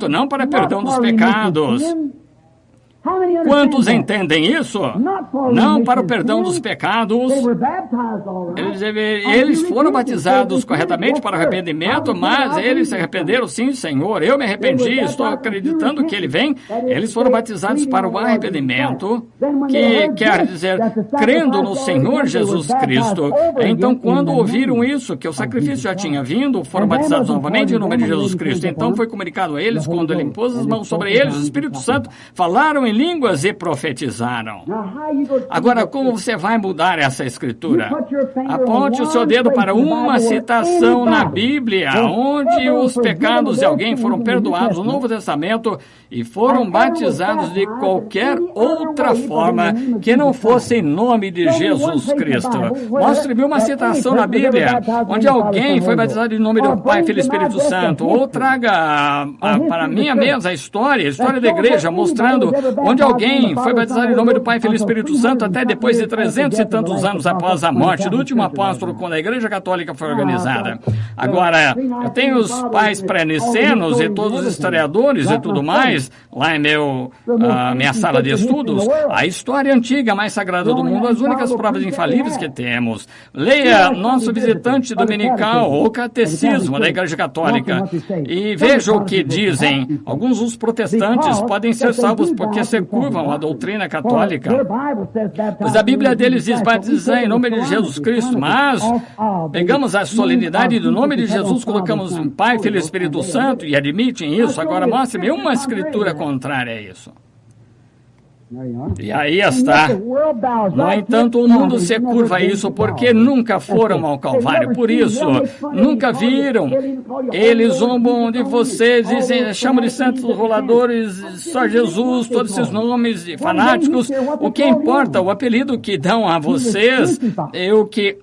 não para perdão dos pecados. Quantos entendem isso? Não para o perdão dos pecados. Eles foram batizados corretamente para arrependimento, mas eles se arrependeram, sim, Senhor. Eu me arrependi, estou acreditando que Ele vem. Eles foram batizados para o arrependimento, que quer dizer, crendo no Senhor Jesus Cristo. Então, quando ouviram isso, que o sacrifício já tinha vindo, foram batizados novamente em nome de Jesus Cristo. Então, foi comunicado a eles, quando Ele impôs as mãos sobre eles, o Espírito Santo, falaram em línguas e profetizaram. Agora, como você vai mudar essa escritura? Aponte o seu dedo para uma citação na Bíblia, onde os pecados de alguém foram perdoados no Novo Testamento e foram batizados de qualquer outra forma que não fosse em nome de Jesus Cristo. Mostre-me uma citação na Bíblia onde alguém foi batizado em nome do Pai, Filho e Espírito Santo, ou traga para mim mesma a história da igreja, mostrando onde alguém foi batizado em nome do Pai, Filho e Espírito Santo até depois de 300 e tantos anos após a morte do último apóstolo, quando a Igreja Católica foi organizada. Agora, eu tenho os pais pré-nicenos e todos os historiadores e tudo mais, lá em minha sala de estudos, a história antiga mais sagrada do mundo, as únicas provas infalíveis que temos. Leia nosso visitante dominical, o Catecismo da Igreja Católica, e veja o que dizem. Alguns dos protestantes podem ser salvos porque se curvam a doutrina católica, pois a Bíblia deles diz batizar em nome de Jesus Cristo, mas pegamos a solenidade do nome de Jesus, colocamos em Pai, Filho e Espírito Santo e admitem isso. Agora mostre-me uma escritura contrária a isso. E aí está. No entanto, o mundo se curva a isso porque nunca foram ao Calvário. Por isso, nunca viram. Eles zombam de vocês, dizem, chamam de santos roladores, só Jesus, todos esses nomes de fanáticos. O que importa, o apelido que dão a vocês, é o que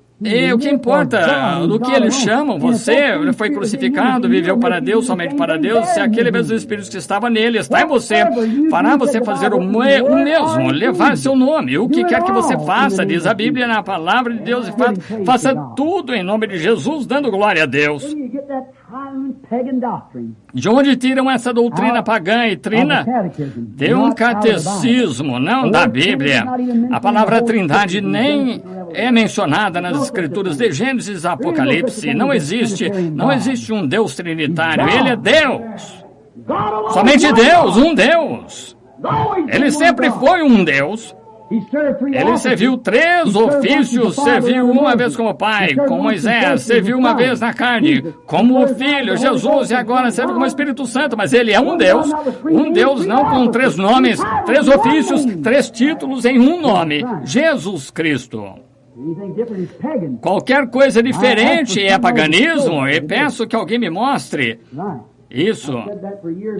importa do que eles chamam você. Ele foi crucificado, viveu para Deus, somente para Deus. Se aquele mesmo Espírito que estava nele está em você, fará você fazer o mesmo, levar seu nome. O que quer que você faça, diz a Bíblia na palavra de Deus, e faça tudo em nome de Jesus, dando glória a Deus. De onde tiram essa doutrina pagã e trina? De um catecismo, não da Bíblia. A palavra Trindade nem é mencionada nas Escrituras de Gênesis a Apocalipse. Não existe um Deus trinitário. Ele é Deus. Somente Deus, um Deus. Ele sempre foi um Deus. Ele serviu 3 ofícios, serviu uma vez como pai, com Moisés, serviu uma vez na carne, como o Filho, Jesus, e agora serve como Espírito Santo, mas ele é um Deus não com 3 nomes, 3 ofícios, 3 títulos em um nome, Jesus Cristo. Qualquer coisa diferente é paganismo, e peço que alguém me mostre. Isso,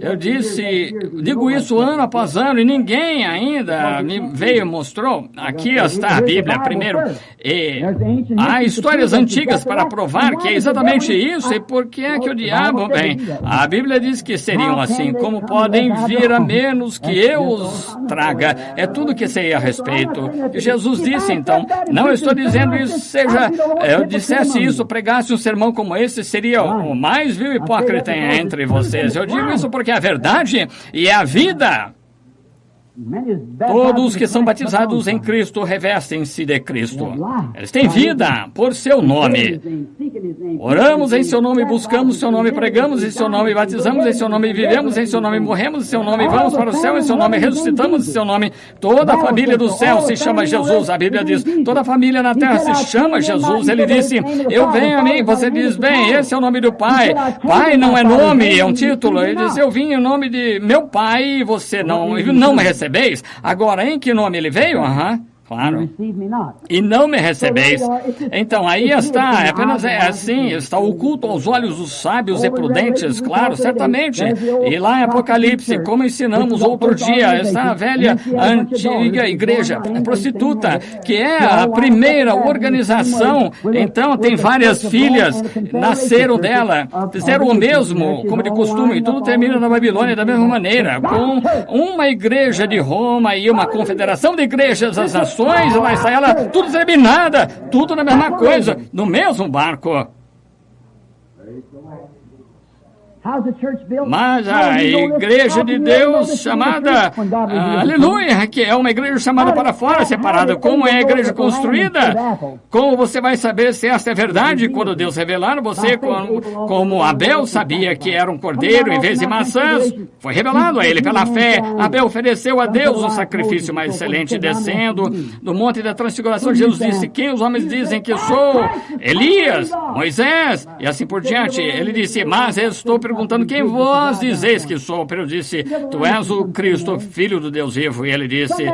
eu digo isso ano após ano e ninguém ainda me veio e mostrou. Aqui está a Bíblia, primeiro. Há histórias antigas para provar que é exatamente isso. E por que é que o diabo... Bem, a Bíblia diz que seriam assim. Como podem vir a menos que eu os traga? É tudo que sei a respeito. E Jesus disse, então, não estou dizendo isso, eu dissesse isso, pregasse um sermão como esse, seria o mais vil hipócrita entre vocês. Eu digo isso porque é a verdade e é a vida. Todos que são batizados em Cristo revestem-se de Cristo. Eles têm vida por seu nome. Oramos em seu nome, buscamos seu nome, pregamos em seu nome, batizamos em seu nome, vivemos em seu nome, morremos em seu nome, vamos para o céu em seu nome, ressuscitamos em seu nome. Toda a família do céu se chama Jesus. A Bíblia diz, toda a família na terra se chama Jesus. Ele disse, eu venho a mim. Você diz, bem, esse é o nome do Pai. Pai não é nome, é um título. Ele diz, eu vim em nome de meu Pai e você não me recebeis. Agora, em que nome ele veio? Claro. E não me recebeis. Então, aí está, apenas é assim, está oculto aos olhos dos sábios e prudentes, claro, certamente. E lá em Apocalipse, como ensinamos outro dia, está a velha, antiga igreja prostituta, que é a primeira organização. Então, tem várias filhas, nasceram dela, fizeram o mesmo, como de costume, e tudo termina na Babilônia da mesma maneira, com uma igreja de Roma e uma confederação de igrejas das nações. Lá está ela, tudo terminada, tudo na mesma coisa, no mesmo barco. Mas a igreja de Deus chamada, aleluia, que é uma igreja chamada para fora, separada, como é a igreja construída? Como você vai saber se esta é verdade quando Deus revelar você, como Abel sabia que era um cordeiro em vez de maçãs? Foi revelado a ele pela fé. Abel ofereceu a Deus um sacrifício mais excelente, descendo do monte da transfiguração. Jesus disse, quem os homens dizem que sou? Elias, Moisés, e assim por diante. Ele disse, mas eu estou perguntando quem vós dizeis que sou. Pedro disse, tu és o Cristo, Filho do Deus vivo. E ele disse,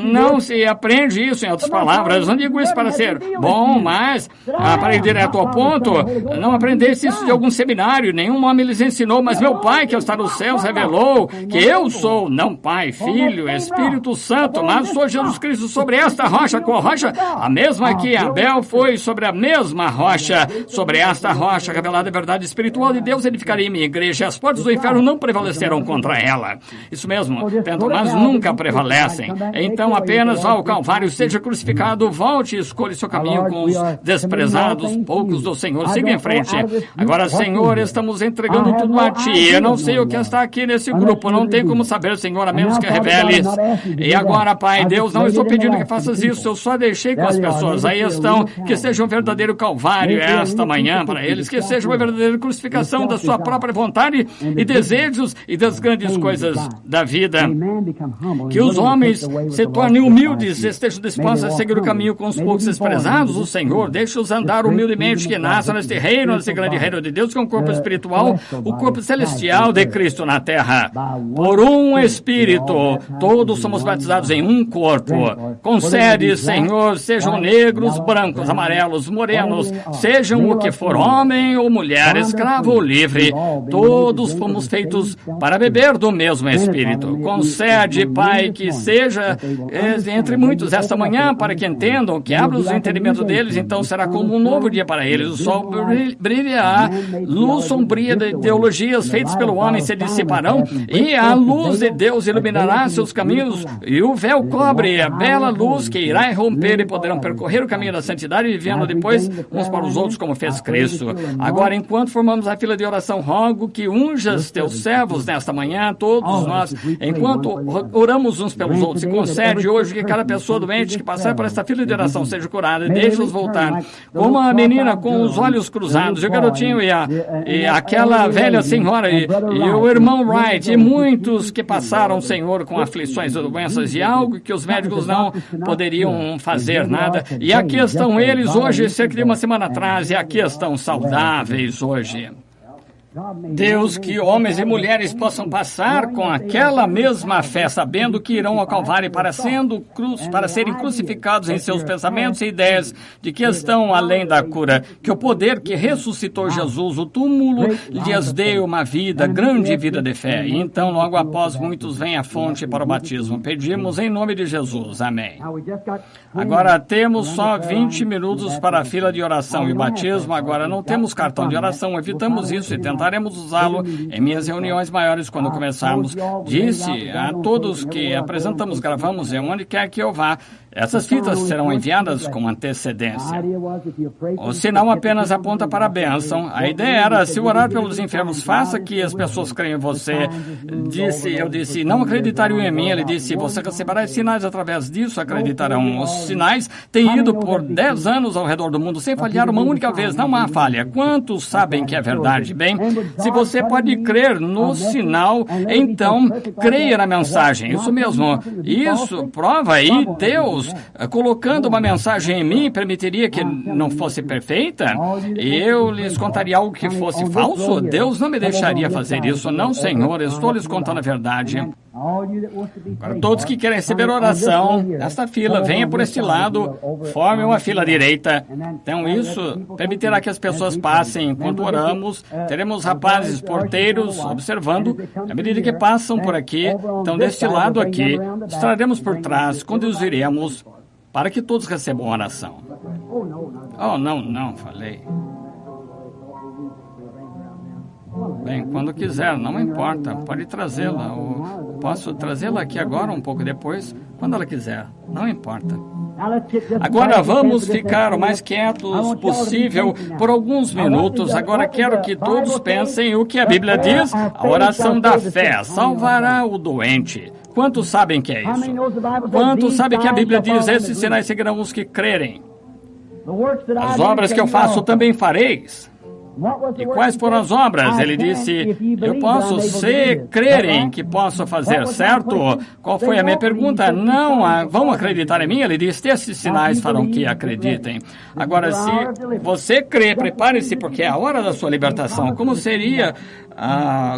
não se aprende isso em outras palavras. Não digo isso para ser bom, mas para ir direto ao ponto, não aprendesse isso de algum seminário, nenhum homem lhes ensinou, mas meu Pai que está nos céus revelou que eu sou, não Pai, Filho, Espírito Santo, mas sou Jesus Cristo sobre esta rocha. Qual rocha? A mesma que Abel foi sobre a mesma rocha. Sobre esta rocha revelada a verdade espiritual de Deus, edificaria minha igreja, as portas do inferno não prevalecerão contra ela. Isso mesmo, mas nunca prevalecem. Então apenas vá ao Calvário, seja crucificado, volte e escolha seu caminho com os desprezados, poucos do Senhor. Siga em frente. Agora, Senhor, estamos entregando tudo a Ti. Eu não sei o que está aqui nesse grupo, não tem como saber, Senhor, a menos que reveles. E agora, Pai, Deus, não estou pedindo que faças isso, eu só deixei com as pessoas. Aí estão, que seja um verdadeiro Calvário esta manhã para eles, que seja uma verdadeira crucificação da sua própria própria vontade e desejos e das grandes coisas da vida. Que os homens se tornem humildes, estejam dispostos a seguir o caminho com os poucos desprezados. O Senhor deixa-os andar humildemente, que nasçam neste reino, nesse grande reino de Deus, que é um corpo espiritual, o corpo celestial de Cristo na terra. Por um Espírito, todos somos batizados em um corpo. Concede, Senhor, sejam negros, brancos, amarelos, morenos, sejam o que for, homem ou mulher, escravo ou livre, todos fomos feitos para beber do mesmo Espírito. Concede, Pai, que seja entre muitos esta manhã, para que entendam, que abra os entendimentos deles, então será como um novo dia para eles. O sol brilhará, luz sombria de ideologias feitas pelo homem se dissiparão, e a luz de Deus iluminará seus caminhos, e o véu cobre a bela luz que irá romper, e poderão percorrer o caminho da santidade, vivendo depois uns para os outros como fez Cristo. Agora, enquanto formamos a fila de oração, rogo que unjas teus servos nesta manhã, todos nós, enquanto oramos uns pelos outros, e concede hoje que cada pessoa doente que passar por esta fila de oração seja curada, e deixa-os voltar, como a menina com os olhos cruzados, e o garotinho e aquela velha senhora, e o irmão Wright, e muitos que passaram, Senhor, com aflições e doenças, e algo que os médicos não poderiam fazer nada, e aqui estão eles hoje, cerca de uma semana atrás, e aqui estão saudáveis hoje. Deus, que homens e mulheres possam passar com aquela mesma fé, sabendo que irão ao Calvário para serem crucificados em seus pensamentos e ideias de que estão além da cura, que o poder que ressuscitou Jesus, o túmulo, lhes dê uma vida, grande vida de fé. E então, logo após, muitos vêm à fonte para o batismo. Pedimos em nome de Jesus. Amém. Agora temos só 20 minutos para a fila de oração e batismo. Agora não temos cartão de oração, evitamos isso e tentaremos usá-lo em minhas reuniões maiores quando começarmos. Disse a todos que apresentamos, gravamos e onde quer que eu vá, essas fitas serão enviadas com antecedência. O sinal apenas aponta para a bênção. A ideia era, se orar pelos enfermos, faça que as pessoas creiam em você. Eu disse, não acreditariam em mim. Ele disse, você receberá sinais através disso, acreditarão. Os sinais têm ido por 10 anos ao redor do mundo sem falhar uma única vez. Não há falha. Quantos sabem que é verdade? Bem, se você pode crer no sinal, então creia na mensagem. Isso mesmo. Isso prova aí Deus colocando uma mensagem em mim, permitiria que não fosse perfeita? E eu lhes contaria algo que fosse falso? Deus não me deixaria fazer isso. Não, Senhor, estou lhes contando a verdade. Para todos que querem receber oração, esta fila, venha por este lado, forme uma fila direita. Então isso permitirá que as pessoas passem enquanto oramos. Teremos rapazes porteiros observando. À medida que passam por aqui, então deste lado aqui, estaremos por trás, conduziremos para que todos recebam oração. Oh, não, falei. Bem, quando quiser, não importa, pode trazê-la. Posso trazê-la aqui agora, um pouco depois, quando ela quiser, não importa. Agora vamos ficar o mais quietos possível por alguns minutos. Agora quero que todos pensem o que a Bíblia diz. A oração da fé salvará o doente. Quantos sabem que é isso? Quantos sabem que a Bíblia diz, esses sinais seguirão os que crerem? As obras que eu faço também fareis. E quais foram as obras? Ele disse, eu posso, se crerem que posso fazer, certo? Qual foi a minha pergunta? Não, vão acreditar em mim? Ele disse, esses sinais farão que acreditem. Agora, se você crê, prepare-se, porque é a hora da sua libertação. Como seria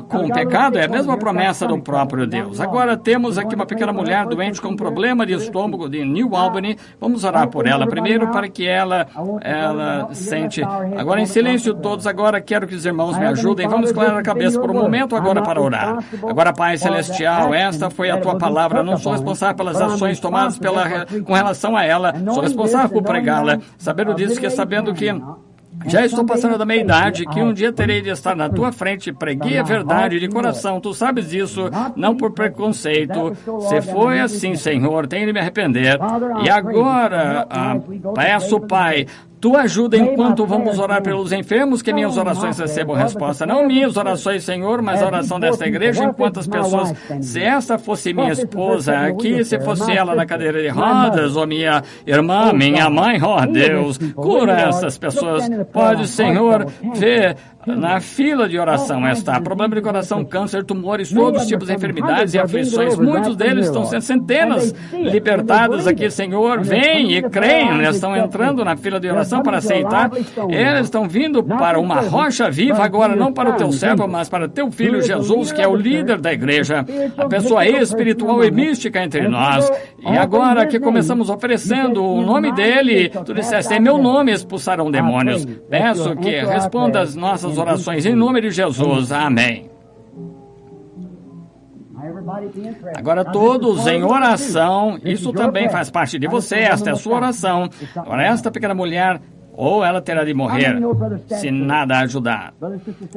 com o pecado? É a mesma promessa do próprio Deus. Agora temos aqui uma pequena mulher doente com problema de estômago de New Albany. Vamos orar por ela primeiro para que ela sente. Agora em silêncio todos. Agora quero que os irmãos me ajudem. Vamos esclarecer a cabeça por um momento agora para orar. Agora, Pai Celestial, esta foi a Tua palavra. Não sou responsável pelas ações tomadas com relação a ela. Sou responsável por pregá-la. Sabendo disso, sabendo que já estou passando da meia idade, que um dia terei de estar na tua frente. Preguei a verdade de coração. Tu sabes disso, não por preconceito. Se foi assim, Senhor, tenho de me arrepender. E agora, peço, Pai, Tu ajuda enquanto vamos orar pelos enfermos, que minhas orações recebam resposta. Não minhas orações, Senhor, mas a oração desta igreja, enquanto as pessoas... Se essa fosse minha esposa aqui, se fosse ela na cadeira de rodas, ou minha irmã, minha mãe, ó Deus, cura essas pessoas. Pode, Senhor, ver na fila de oração está. Problema de coração, câncer, tumores, todos os tipos de enfermidades e aflições. Muitos deles estão sendo centenas libertadas aqui, Senhor. Vem e creem. Eles estão entrando na fila de oração para aceitar. Eles estão vindo para uma rocha viva agora, não para o teu servo, mas para teu filho Jesus, que é o líder da igreja, a pessoa espiritual e mística entre nós. E agora que começamos oferecendo o nome dele, tu disseste, em meu nome expulsarão demônios. Peço que responda as nossas orações em nome de Jesus. Amém. Agora todos em oração, isso também faz parte de você, esta é a sua oração. Agora esta pequena mulher, ou ela terá de morrer, se nada ajudar.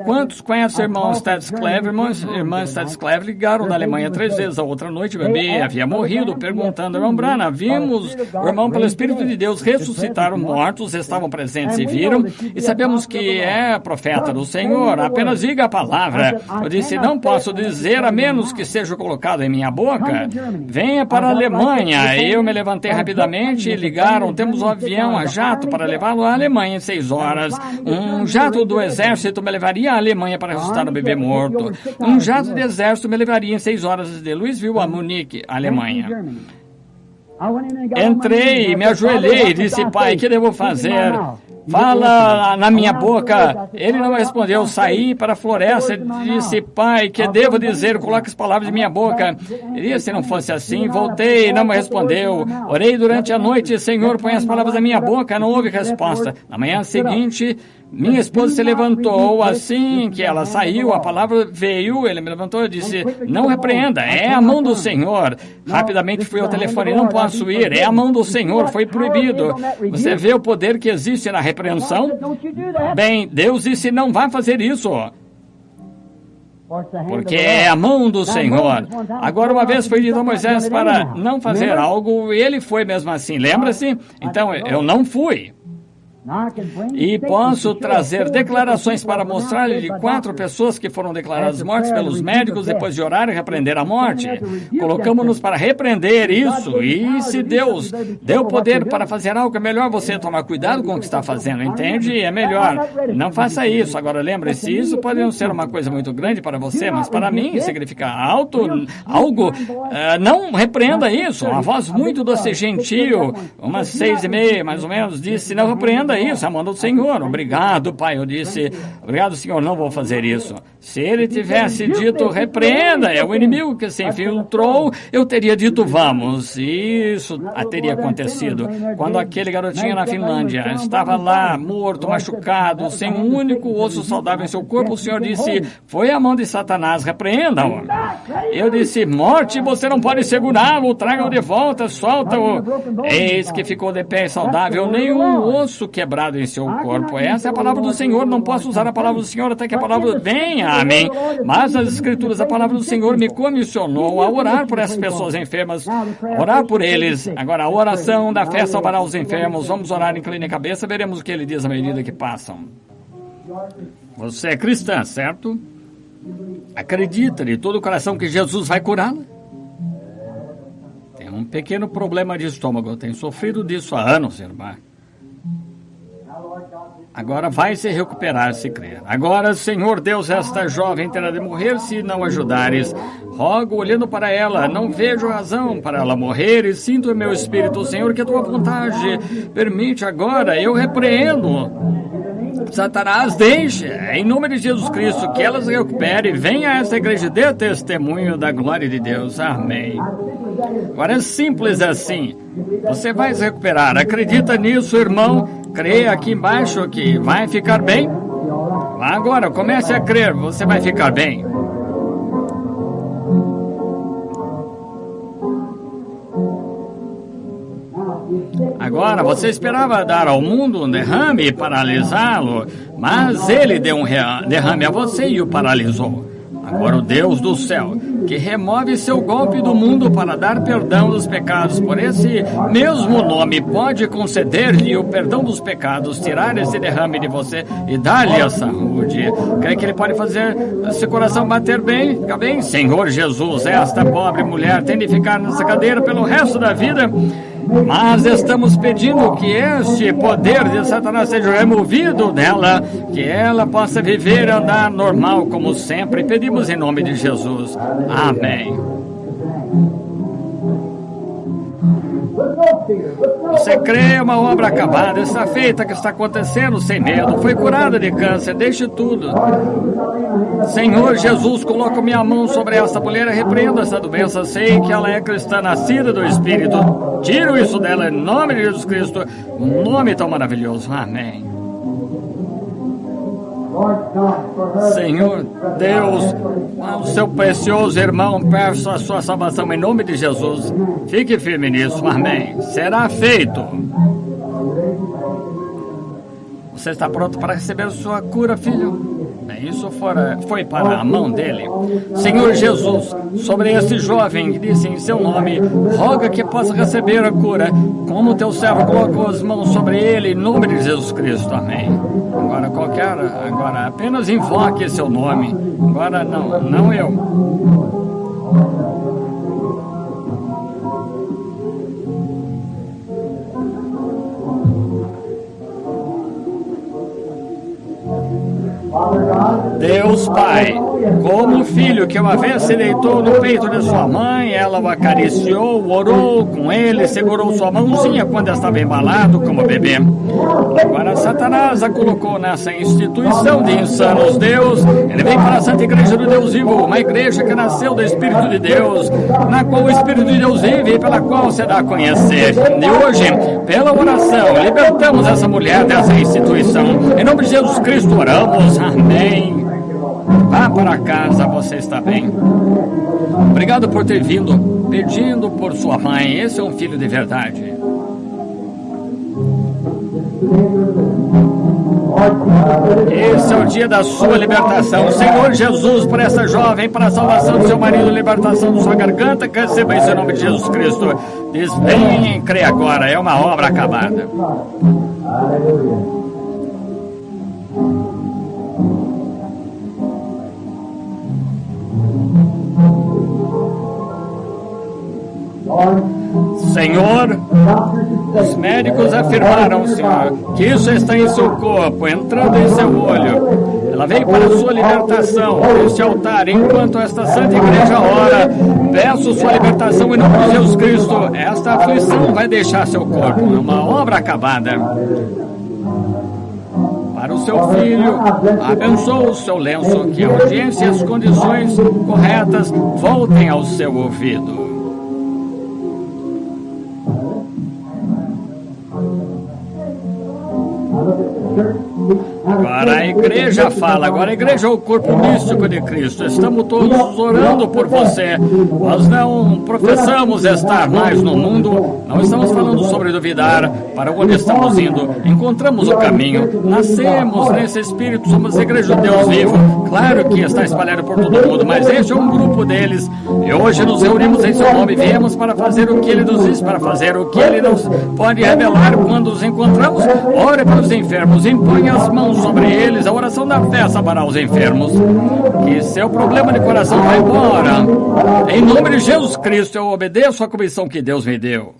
Quantos conhecem o irmão Stadsclever? Irmã Stadsclever ligaram da Alemanha 3 vezes. A outra noite o bebê havia morrido, perguntando, irmão Branham, vimos o irmão pelo Espírito de Deus ressuscitar os mortos, estavam presentes e viram, e sabemos que é profeta do Senhor, apenas diga a palavra. Eu disse, não posso dizer a menos que seja colocado em minha boca. Venha para a Alemanha. Eu me levantei rapidamente e ligaram, temos um avião a jato para levá-lo à Alemanha em 6 horas. Um jato do exército me levaria à Alemanha para ressuscitar o bebê morto. Um jato de exército me levaria em 6 horas de Louisville a Munique, Alemanha. Entrei e me ajoelhei e disse, pai, que devo fazer? Fala na minha boca. Ele não respondeu. Saí para a floresta e disse, pai, que devo dizer? Coloque as palavras em minha boca. E se não fosse assim, voltei e não me respondeu. Orei durante a noite, Senhor, põe as palavras na minha boca. Não houve resposta. Na manhã seguinte, minha esposa se levantou. Assim que ela saiu, a palavra veio. Ele me levantou e disse, não repreenda, é a mão do Senhor. Rapidamente fui ao telefone, não posso ir, é a mão do Senhor, foi proibido. Você vê o poder que existe na repreensão? Bem, Deus disse, não vá fazer isso, porque é a mão do Senhor. Agora, uma vez foi dito a Moisés para não fazer algo, e ele foi mesmo assim, lembra-se? Então, eu não fui. E posso trazer declarações para mostrar-lhe de 4 pessoas que foram declaradas mortas pelos médicos depois de orar e repreender a morte. Colocamos-nos para repreender isso. E se Deus deu poder para fazer algo, é melhor você tomar cuidado com o que está fazendo, entende? É melhor. Não faça isso. Agora, lembre-se, isso pode não ser uma coisa muito grande para você, mas para mim significa algo. Não repreenda isso. Uma voz muito doce e gentil, umas 6:30, mais ou menos, disse, não repreenda isso, a mão do Senhor. Obrigado, pai. Eu disse, obrigado, Senhor, não vou fazer isso. Se ele tivesse dito, repreenda, é o inimigo que se infiltrou, eu teria dito, vamos. Isso teria acontecido. Quando aquele garotinho na Finlândia estava lá, morto, machucado, sem um único osso saudável em seu corpo, o Senhor disse, foi a mão de Satanás, repreenda-o. Eu disse, morte, você não pode segurá-lo, traga-o de volta, solta-o. Eis que ficou de pé saudável, nenhum osso quebrado em seu corpo. Essa é a palavra do Senhor. Não posso usar a palavra do Senhor até que a palavra venha. Amém. Mas nas Escrituras, a palavra do Senhor me comissionou a orar por essas pessoas enfermas, orar por eles. Agora, a oração da fé salvará os enfermos. Vamos orar, incline a cabeça, veremos o que ele diz à medida que passam. Você é cristã, certo? Acredita de todo o coração que Jesus vai curá-la? Tem um pequeno problema de estômago. Eu tenho sofrido disso há anos, irmã. Agora vai se recuperar se crer. Agora, Senhor Deus, esta jovem terá de morrer se não ajudares. Rogo, olhando para ela, não vejo razão para ela morrer e sinto em meu espírito, Senhor, que a tua vontade permite agora. Eu repreendo. Satanás, deixe, em nome de Jesus Cristo, que ela se recupere. Venha a essa igreja de testemunho da glória de Deus. Amém. Agora é simples assim. Você vai se recuperar. Acredita nisso, irmão. Creia aqui embaixo que vai ficar bem. Agora, comece a crer. Você vai ficar bem. Agora, você esperava dar ao mundo um derrame e paralisá-lo, mas ele deu um derrame a você e o paralisou. Agora o Deus do céu, que remove seu golpe do mundo para dar perdão dos pecados, por esse mesmo nome, pode conceder-lhe o perdão dos pecados, tirar esse derrame de você e dar-lhe a saúde. Crê que ele pode fazer esse coração bater bem? Fica bem? Senhor Jesus, esta pobre mulher tem de ficar nessa cadeira pelo resto da vida. Mas estamos pedindo que este poder de Satanás seja removido dela, que ela possa viver e andar normal como sempre. Pedimos em nome de Jesus. Amém. Você crê uma obra acabada, está feita, que está acontecendo sem medo, foi curada de câncer, deixe tudo. Senhor Jesus, coloco minha mão sobre esta mulher e repreendo essa doença. Sei que ela é cristã, nascida do Espírito. Tiro isso dela em nome de Jesus Cristo, um nome tão maravilhoso. Amém. Senhor Deus, ao seu precioso irmão, peço a sua salvação em nome de Jesus. Fique firme nisso, amém. Será feito. Você está pronto para receber sua cura, filho? Bem, isso foi para a mão dele. Senhor Jesus, sobre esse jovem que disse em seu nome, roga que possa receber a cura, como teu servo colocou as mãos sobre ele, em nome de Jesus Cristo, amém. Agora apenas invoque seu nome. Agora não eu. Deus Pai, como o filho que uma vez se deitou no peito de sua mãe, ela o acariciou, orou com ele, segurou sua mãozinha quando estava embalado como bebê. Agora Satanás a colocou nessa instituição de insanos. Deus, ele vem para a Santa Igreja do Deus Vivo, uma igreja que nasceu do Espírito de Deus, na qual o Espírito de Deus vive e pela qual se dá a conhecer. E hoje, pela oração, libertamos essa mulher dessa instituição. Em nome de Jesus Cristo oramos. Amém. Vá para casa, você está bem. Obrigado por ter vindo, pedindo por sua mãe. Esse é um filho de verdade. Esse é o dia da sua libertação. Senhor Jesus, por essa jovem, para a salvação do seu marido, libertação da sua garganta, que receba em nome de Jesus Cristo. Diz, vem e crê agora, é uma obra acabada. Aleluia. Senhor, os médicos afirmaram, Senhor, que isso está em seu corpo, entrando em seu olho. Ela veio para a sua libertação neste altar. Enquanto esta Santa Igreja ora, peço sua libertação em nome de Jesus Cristo. Esta aflição vai deixar seu corpo, uma obra acabada. Para o seu filho, abençoe o seu lenço, que a audiência e as condições corretas voltem ao seu ouvido. Agora a igreja fala, agora a igreja é o corpo místico de Cristo. Estamos todos orando por você. Nós não professamos estar mais no mundo, não estamos falando sobre duvidar para onde estamos indo. Encontramos o caminho, nascemos nesse espírito, somos a igreja de Deus vivo. Claro que está espalhado por todo mundo, mas este é um grupo deles. E hoje nos reunimos em seu nome, viemos para fazer o que ele nos diz para fazer, o que ele nos pode revelar quando os encontramos. Ore para os enfermos, impõe as mãos sobre eles, a oração da fé salvará os enfermos. Que seu problema de coração vai embora. Em nome de Jesus Cristo, eu obedeço a comissão que Deus me deu.